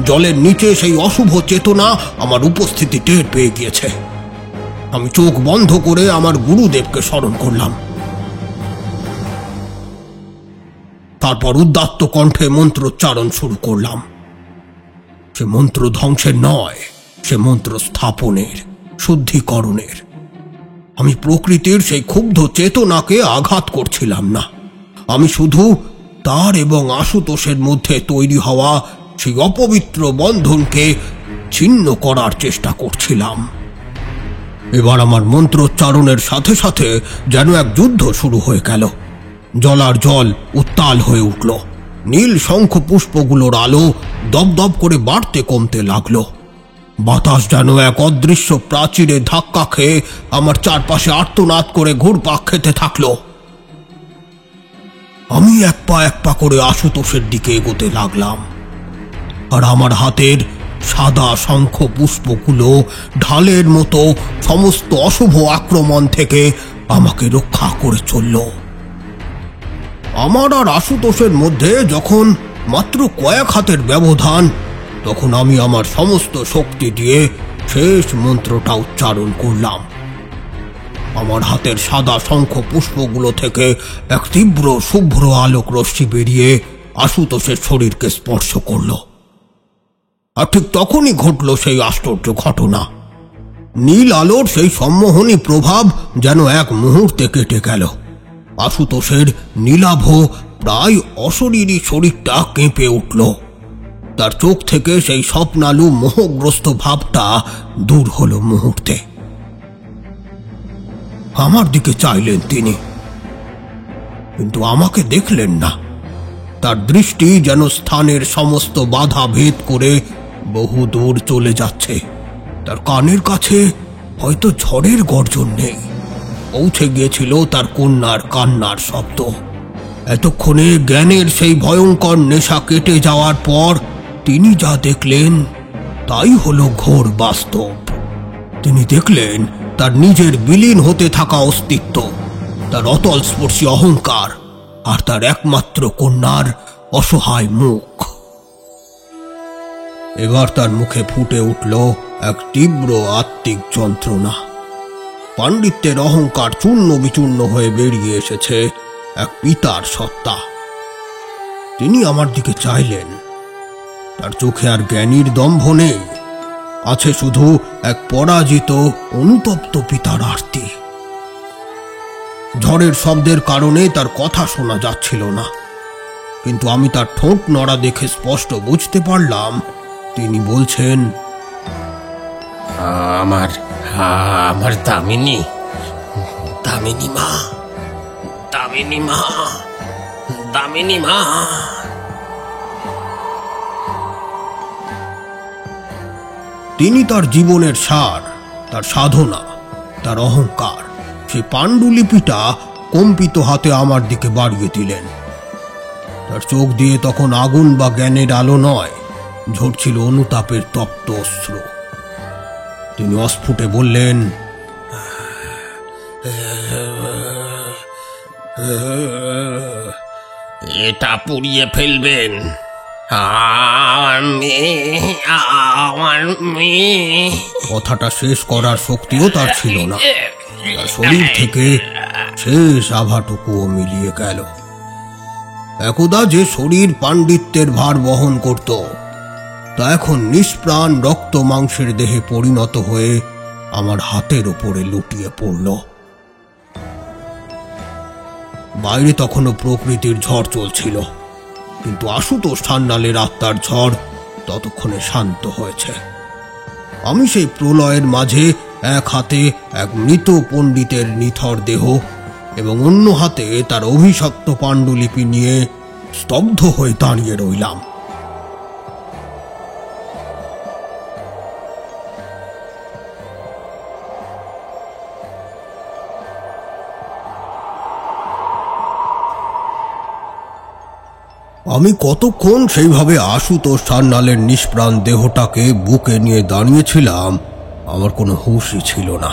জলের নিচে সেই অশুভ চেতনা আমার উপস্থিতি টের পেয়ে গিয়েছে। আমি চোখ বন্ধ করে আমার গুরুদেবকে স্মরণ করলাম। তারপর উদাত্ত কণ্ঠে মন্ত্রোচ্চারণ শুরু করলাম। সে মন্ত্র ধ্বংসের নয়, সে মন্ত্র স্থাপনের, শুদ্ধিকরণের। আমি প্রকৃতির সেই ক্ষুব্ধ চেতনাকে আঘাত করছিলাম না, আমি শুধু তার এবং আশুতোষের মধ্যে তৈরি হওয়া সেই অপবিত্র বন্ধনকে ছিন্ন করার চেষ্টা করছিলাম। এবার আমার মন্ত্রোচ্চারণের সাথে সাথে যেন এক যুদ্ধ শুরু হয়ে গেল। জলার জল উত্তাল হয়ে উঠল। নীল শঙ্খ পুষ্পগুলোর আলো দপদপ করে বাড়তে কমতে লাগলো। বাতাস যেন এক অদৃশ্য প্রাচীরে ধাক্কা খেয়ে আমার চারপাশে আর্তনাদ করে ঘুরপাক খেতে থাকলো। আমি এক পা করে আশুতোষের দিকে এগোতে লাগলাম, আর আমার হাতের সাদা শঙ্খ পুষ্পগুলো ঢালের মতো সমস্ত অশুভ আক্রমণ থেকে আমাকে রক্ষা করে চলল। আমার আর আশুতোষের মধ্যে যখন মাত্র কয়েক হাতের ব্যবধান, তখন আমি আমার সমস্ত শক্তি দিয়ে শেষ মন্ত্রটা উচ্চারণ করলাম। আমার হাতের সাদা শঙ্খ পুষ্পগুলো থেকে এক তীব্র শুভ্র আলোক রশ্মি বেরিয়ে আশুতোষের শরীরকে স্পর্শ করল। আর ঠিক তখনই ঘটল সেই আশ্চর্য ঘটনা। নীল আলোর সেই সম্মোহনী প্রভাব যেন এক মুহূর্তে কেটে গেল। আশুতোষের নীলাভ প্রায় অশরীরী শরীরটা কেঁপে উঠল। তার চোখ থেকে সেই স্বপ্নালু মোহগ্রস্ত ভাবটা দূর হলো মুহূর্তে। আমার দিকে চাইলেন তিনি, কিন্তু আমাকে দেখলেন না। তার দৃষ্টি যেন স্থানের সমস্ত বাধা ভেদ করে বহু দূর চলে যাচ্ছে। তার কানের কাছে হয়তো ঝড়ের গর্জন নেই, পৌঁছে গিয়েছিল তার কন্যার কান্নার শব্দ। এতক্ষণে জ্ঞানের সেই ভয়ঙ্কর নেশা কেটে যাওয়ার পর তিনি যা দেখলেন তাই হলো ঘোর বাস্তব। তিনি দেখলেন তার নিজের বিলীন হতে থাকা অস্তিত্ব, তার অতল স্পর্শী অহংকার, আর তার একমাত্র কন্যার অসহায় মুখ। এবার তার মুখে ফুটে উঠল এক তীব্র আত্মিক যন্ত্রণা। পাণ্ডিত্যের অহংকার চূর্ণ বিচূর্ণ হয়ে বেরিয়ে এসেছে, এক পিতার সত্তা। তিনি আমার দিকে চাইলেন। তার চোখে আর জ্ঞানীর দম্ভ নেই, আছে শুধু এক পরাজিত অনুতপ্ত পিতার আরতি। ঝড়ের শব্দের কারণে তার কথা শোনা যাচ্ছিল না, কিন্তু আমি তার ঠোঁট নড়া দেখে স্পষ্ট বুঝতে পারলাম তিনি বলছেন, আমার আমার দামিনী, দামিনী মা, দামিনী মা, দামিনী মা। তিনি তার জীবনের সার, তার সাধনা, তার অহংকার সেই পাণ্ডুলিপিটা কম্পিত হাতে আমার দিকে বাড়িয়ে দিলেন। তার চোখ দিয়ে তখন আগুন বা জ্ঞানের আলো নয়, ঝরছিল অনুতাপের তপ্ত অশ্রু। তিনি অস্ফুটে বললেন, এটা পুড়িয়ে ফেলবেন। আমার মেয়ে, আমার মেয়ে। কথাটা শেষ করার শক্তিও তার ছিল না। তার শরীর থেকে শেষ আভাটুকুও মিলিয়ে গেল। একদা যে শরীর পাণ্ডিত্যের ভার বহন করত, তা এখন নিষ্প্রাণ রক্ত মাংসের দেহে পরিণত হয়ে আমার হাতের উপরে লুটিয়ে পড়ল। বাইরে তখনও প্রকৃতির ঝড় চলছিল, কিন্তু আশুতোষ সান্যালের আত্মার ঝড় ততক্ষণে শান্ত হয়েছে। আমি সেই প্রলয়ের মাঝে এক হাতে এক মৃত পণ্ডিতের নিথর দেহ এবং অন্য হাতে তার অভিশপ্ত পাণ্ডুলিপি নিয়ে স্তব্ধ হয়ে দাঁড়িয়ে রইলাম। আমি কতক্ষণ সেইভাবে আশুতোষ সান্যালের নিষ্প্রাণ দেহটাকে বুকে নিয়ে দাঁড়িয়েছিলাম আমার কোনো হুঁশই ছিল না।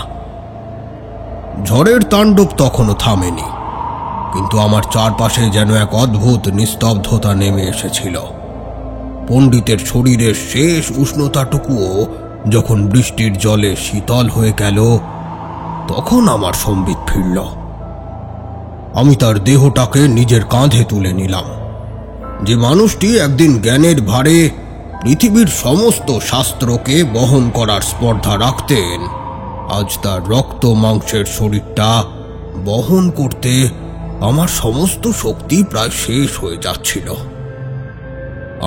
ঝড়ের তাণ্ডব তখনও থামেনি, কিন্তু আমার চারপাশে যেন এক অদ্ভুত নিস্তব্ধতা নেমে এসেছিল। পণ্ডিতের শরীরের শেষ উষ্ণতাটুকুও যখন বৃষ্টির জলে শীতল হয়ে গেল, তখন আমার সম্বিত ফিরল। আমি তার দেহটাকে নিজের কাঁধে তুলে নিলাম। যে মানুষটি একদিন জ্ঞানের ভারে পৃথিবীর সমস্ত শাস্ত্রকে বহন করার স্পর্ধা রাখতেন, আজ তার রক্ত মাংসের শরীরটা বহন করতে আমার সমস্ত শক্তি প্রায় শেষ হয়ে যাচ্ছিল।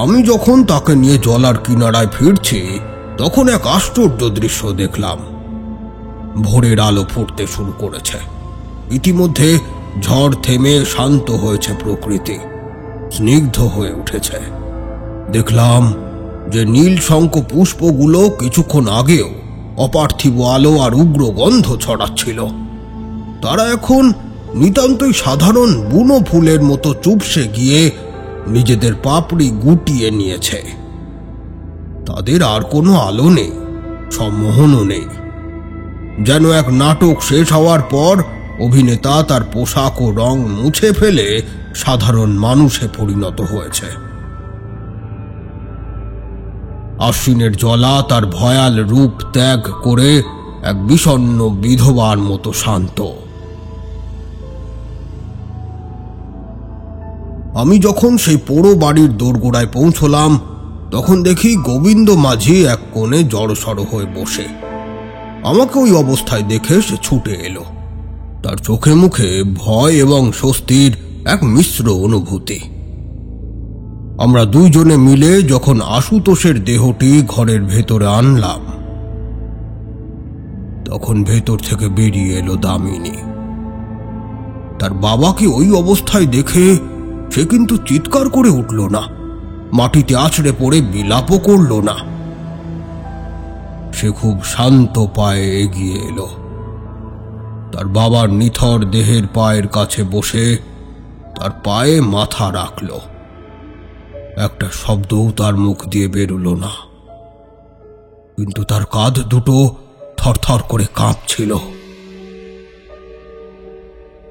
আমি যখন তাকে নিয়ে জলার কিনারায় ফিরছি, তখন এক আশ্চর্য দৃশ্য দেখলাম। ভোরের আলো ফুটতে শুরু করেছে। ইতিমধ্যে ঝড় থেমে শান্ত হয়েছে, প্রকৃতি স্নিগ্ধ হয়ে উঠেছে। দেখলাম যে নীল শঙ্খ পুষ্পগুলো কিছুক্ষণ আগেও অপার্থিব আলো আর উগ্র গন্ধ ছড়াচ্ছিল, তারা এখন নিতান্তই সাধারণ বুনো ফুলের মতো চুপসে গিয়ে নিজেদের পাপড়ি গুটিয়ে নিয়েছে। তাদের আর কোনো আলো নেই, সম্মোহনও নেই। যেন এক নাটক শেষ হওয়ার পর অভিনেতা তার পোশাক ও রং মুছে ফেলে সাধারণ মানুষে পরিণত হয়েছে। আশ্বিনের জলা তার ভয়াল রূপ ত্যাগ করে এক বিষণ্ণ বিধবার মতো শান্ত। আমি যখন সেই পোড়ো বাড়ির দোরগোড়ায় পৌঁছলাম, তখন দেখি গোবিন্দ মাঝি এক কোণে জড়সড় হয়ে বসে। আমাকে ওই অবস্থায় দেখে সে ছুটে এলো। তার চোখে মুখে ভয় এবং স্বস্তির এক মিশ্র অনুভূতি। আমরা দুইজনে মিলে যখন আশুতোষের দেহটি ঘরের ভেতরে আনলাম, তখন ভেতর থেকে বেরিয়ে এলো দামিনী। তার বাবাকে ওই অবস্থায় দেখে সে কিন্তু চিৎকার করে উঠল না, মাটিতে আছড়ে পড়ে বিলাপও করল না। সে খুব শান্ত পায়ে এগিয়ে এলো। তার বাবার নিথর দেহের পায়ের কাছে বসে তার পায়ে মাথা রাখল। একটা শব্দও তার মুখ দিয়ে বেরোল না, কিন্তু তার কাঁধ দুটো থরথর করে কাঁপছিল।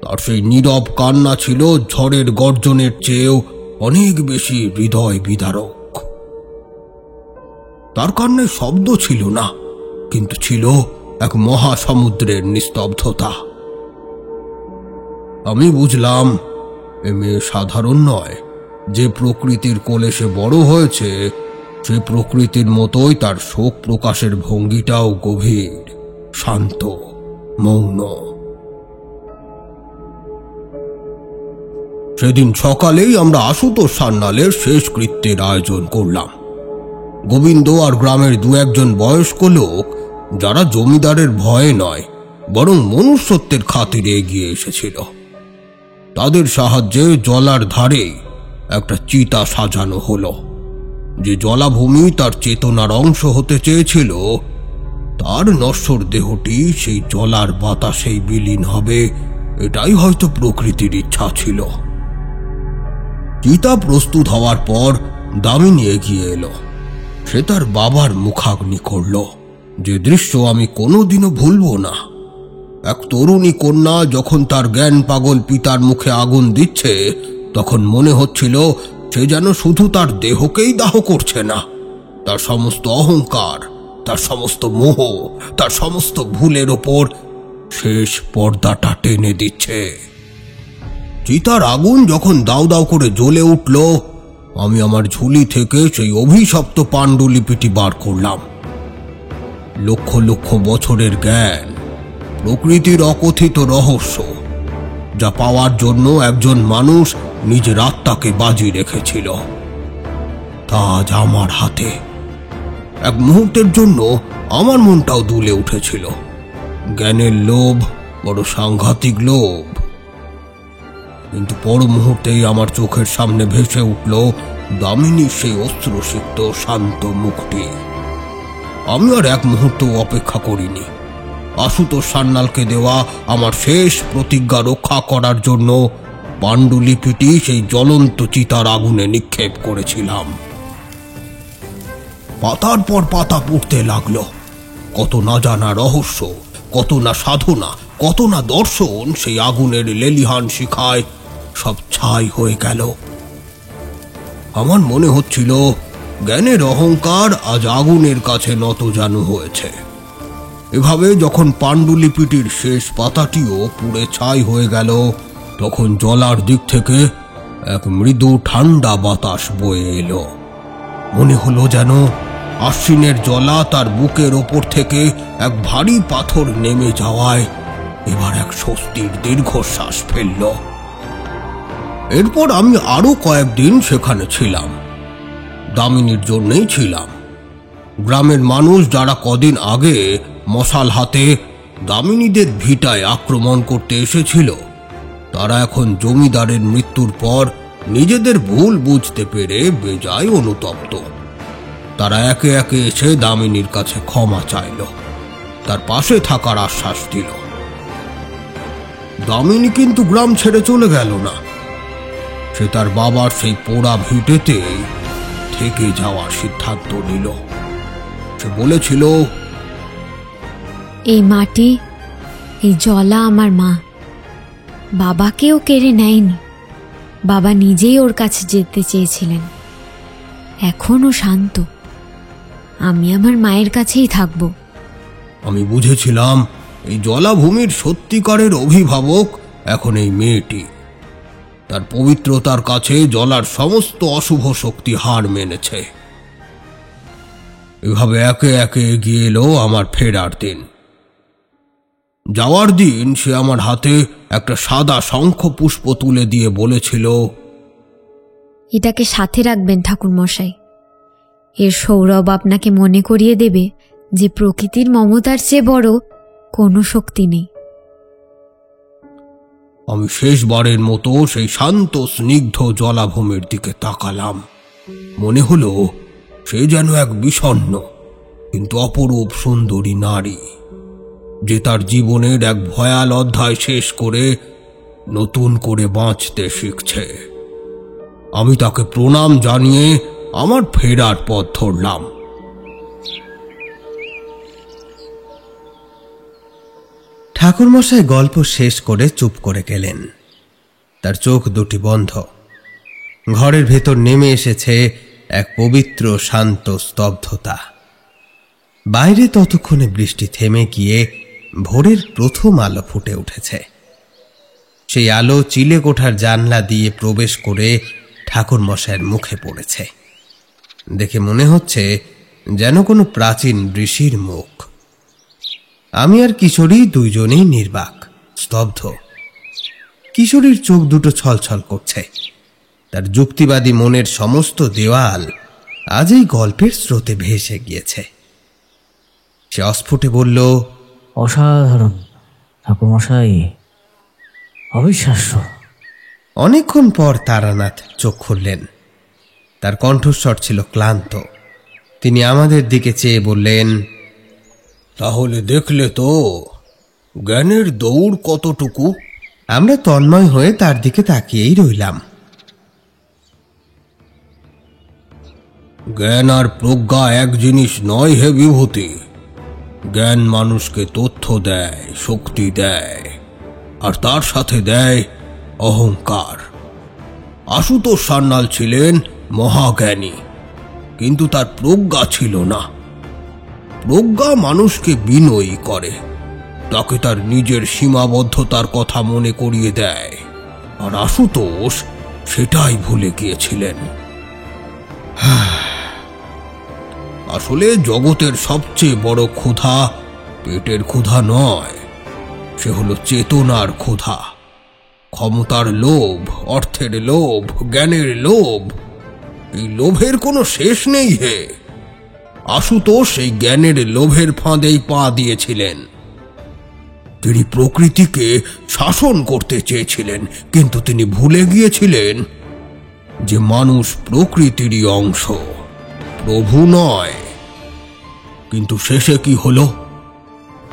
তার সেই নীরব কান্না ছিল ঝড়ের গর্জনের চেয়েও অনেক বেশি হৃদয় বিদারক। তার কান্নায় শব্দ ছিল না, কিন্তু ছিল এক মহাসমুদ্রের নিস্তব্ধতা। আমি বুঝলাম এ মেয়ে সাধারণ নয়। যে প্রকৃতির কোলে সে বড় হয়েছে, সে প্রকৃতির মতোই তার শোক প্রকাশের ভঙ্গিটাও গভীর, শান্ত, মৌন। সেদিন সকালেই আমরা আশুতোষ সান্যালের শেষকৃত্যের আয়োজন করলাম। গোবিন্দ আর গ্রামের দু একজন বয়স্ক লোক, যারা জমিদারের ভয়ে নয় বরং মনুষ্যত্বের খাতিরে এগিয়ে এসেছিল, তাদের সাহায্যে জলার ধারে একটা চিতা সাজানো হলো। যে জলাভূমি তার চেতনার অংশ হতে চেয়েছিল, তার নশ্বর দেহটি সেই জলার বাতাসেই বিলীন হবে, এটাই হয়তো প্রকৃতির ইচ্ছা ছিল। চিতা প্রস্তুত হওয়ার পর দামিনী এগিয়ে এলো। সে তার বাবার মুখাগ্নি করল, যে দৃশ্য আমি কোনোদিনও ভুলব না। এক তরুণী কন্যা যখন তার জ্ঞান পাগল পিতার মুখে আগুন দিচ্ছে, তখন মনে হচ্ছিল সে যেন শুধু তার দেহকেই দাহ করছে না, তার সমস্ত অহংকার, তার সমস্ত মোহ, তার সমস্ত ভুলের ওপর শেষ পর্দাটা টেনে দিচ্ছে। চিতার আগুন যখন দাউ দাউ করে জ্বলে উঠল, আমি আমার ঝুলি থেকে সেই অভিশপ্ত পাণ্ডুলিপিটি বার করলাম। লক্ষ লক্ষ বছরের জ্ঞান, প্রকৃতির অকথিত রহস্য, যা পাওয়ার জন্য একজন মানুষ নিজের আত্মাকে বাজি রেখেছিল, তা আজ আমার হাতে। এক মুহূর্তের জন্য আমার মনটাও দুলে উঠেছিল। জ্ঞানের লোভ বড় সাংঘাতিক লোভ। কিন্তু পর মুহূর্তেই আমার চোখের সামনে ভেসে উঠল দামিনীর সেই অশ্রুসিক্ত শান্ত মুখটি। আমি আর এক মুহূর্ত অপেক্ষা করিনি। আশুতোষ সান্যালকে দেওয়া আমার শেষ প্রতিজ্ঞা রক্ষা করার জন্য পাণ্ডুলিপিটি সেই জ্বলন্ত চিতার আগুনে নিক্ষেপ করেছিলাম। পাতার পর পাতা পড়তে লাগলো। কত না জানা রহস্য, কত না সাধনা, কত না দর্শন সেই আগুনের লেলিহান শিখায় সব ছাই হয়ে গেল। আমার মনে হচ্ছিল জ্ঞানের অহংকার আজ আগুনের কাছে নতজানু হয়েছে। এভাবে যখন পাণ্ডুলিপিটির শেষ পাতাটিও পুড়ে ছাই হয়ে গেল, তখন জলার দিক থেকে এক মৃদু ঠান্ডা বাতাস বয়ে এলো। মনে হলো যেন আশ্বিনের জলা তার বুকের ওপর থেকে এক ভারী পাথর নেমে যাওয়ায় এবার এক স্বস্তির দীর্ঘশ্বাস ফেলল। এরপর আমি আরো কয়েকদিন সেখানে ছিলাম। দামিনীর জন্যই ছিলাম। গ্রামের মানুষ যারা কদিন আগে মশাল হাতে দামিনীদের ভিটায় আক্রমণ করতে এসেছিল, তারা এখন জমিদারের মৃত্যুর পর নিজেদের ভুল বুঝতে পেরে বেজায় অনুতপ্ত। তারা একে একে এসে দামিনীর কাছে ক্ষমা চাইল, তার পাশে থাকার আশ্বাস দিল। দামিনী কিন্তু গ্রাম ছেড়ে চলে গেল না। সে তার বাবার সেই পোড়া ভিটেতে থেকে যাওয়ার সিদ্ধান্ত নিল। সে বলেছিল, এই মাটি, এই জলা আমার মা। বাবাকেও কেড়ে নেয়নি। বাবা নিজেই ওর কাছে যেতে চেয়েছিলেন। এখনও শান্ত। আমি আমার মায়ের কাছেই থাকব। আমি বুঝেছিলাম এই জলাভূমির সত্যিকারের অভিভাবক এখন এই মেয়েটি। তার পবিত্রতার কাছে জলার সমস্ত অশুভ শক্তি হার মেনেছে। এভাবে একে একে এগিয়ে এলো আমার ফেরার দিন। যাওয়ার দিন সে আমার হাতে একটা সাদা শঙ্খ পুষ্প তুলে দিয়ে বলেছিল, এটাকে সাথে রাখবেন ঠাকুর মশাই। এর সৌরভ আপনাকে মনে করিয়ে দেবে যে প্রকৃতির মমতার চেয়ে বড় কোনো শক্তি নেই। আমি শেষবারের মতো সেই শান্ত স্নিগ্ধ জলাভূমির দিকে তাকালাম। মনে হলো সে যেন এক বিষণ্ণ কিন্তু অপরূপ সুন্দরী নারী, যে তার জীবনের এক ভয়াল অধ্যায় শেষ করে নতুন করে বাঁচতে শিখছে। আমি তাকে প্রণাম জানিয়ে আমার ফেরার পথ ধরলাম। ঠাকুরমশাই গল্প শেষ করে চুপ করে গেলেন। তার চোখ দুটি বন্ধ। ঘরের ভেতর নেমে এসেছে এক পবিত্র শান্ত স্তব্ধতা। বাইরে ততক্ষণে বৃষ্টি থেমে গিয়ে ভোরের প্রথম আলো ফুটে উঠেছে। সেই আলো চিলে কোঠার জানলা দিয়ে প্রবেশ করে ঠাকুরমশায়ের মুখে পড়েছে। দেখে মনে হচ্ছে যেন কোনো প্রাচীন ঋষির মুখ। আমি আর কিশোরী দুইজনেই নির্বাক, স্তব্ধ। কিশোরীর চোখ দুটো ছলছল করছে। তার যুক্তিবাদী মনের সমস্ত দেওয়াল আজ এই গল্পের স্রোতে ভেসে গিয়েছে। সে অস্ফুটে বলল, অসাধারণ ঠাকুরমশাই, অবিশ্বাস্য। অনেকক্ষণ পর তারানাথ চোখ খুললেন। তার কণ্ঠস্বর ছিল ক্লান্ত। তিনি আমাদের দিকে চেয়ে বললেন, তাহলে দেখলে তো জ্ঞানের দৌড় কতটুকু। আমরা তন্ময় হয়ে তার দিকে তাকিয়েই রইলাম। জ্ঞান আর প্রজ্ঞা এক জিনিস নয় হে বিভূতি। জ্ঞান মানুষকে তথ্য দেয়, শক্তি দেয়, আর তার সাথে দেয় অহংকার। আশুতোষ সান্যাল ছিলেন মহাজ্ঞানী, কিন্তু তার প্রজ্ঞা ছিল না। প্রজ্ঞা মানুষকে বিনয়ী করে, তাকে তার নিজের সীমাবদ্ধতার কথা মনে করিয়ে দেয়। আর আশুতোষ সেটাই ভুলে গিয়েছিলেন। আসলে জগতের সবচেয়ে বড় ক্ষুধা পেটের ক্ষুধা নয়, সে হলো চেতনার ক্ষুধা। ক্ষমতার লোভ, অর্থের লোভ, জ্ঞানের লোভ, এই লোভের কোনো শেষ নেই হে। আশুতোষ এই জ্ঞানের লোভের ফাঁদেই পা দিয়েছিলেন। তিনি প্রকৃতিকে শাসন করতে চেয়েছিলেন, কিন্তু তিনি ভুলে গিয়েছিলেন যে মানুষ প্রকৃতিরই অংশ, প্রভু নয়। কিন্তু শেষে কি হলো?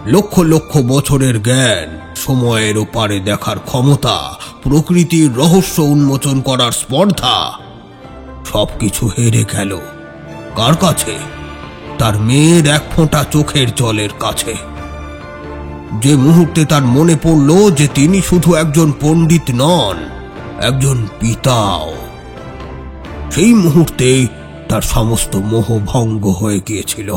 লক্ষ লক্ষ বছরের জ্ঞান, সময়ের ওপারে দেখার ক্ষমতা, প্রকৃতির রহস্য উন্মোচন করার স্পর্ধা, সবকিছু হেরে গেল। কার কাছে? তার মেয়ের এক ফোঁটা চোখের জলের কাছে। যে মুহূর্তে তার মনে পড়ল যে তিনি শুধু একজন পণ্ডিত নন, একজন পিতাও, সেই মুহূর্তে তার সমস্ত মোহ ভঙ্গ হয়ে গিয়েছিল।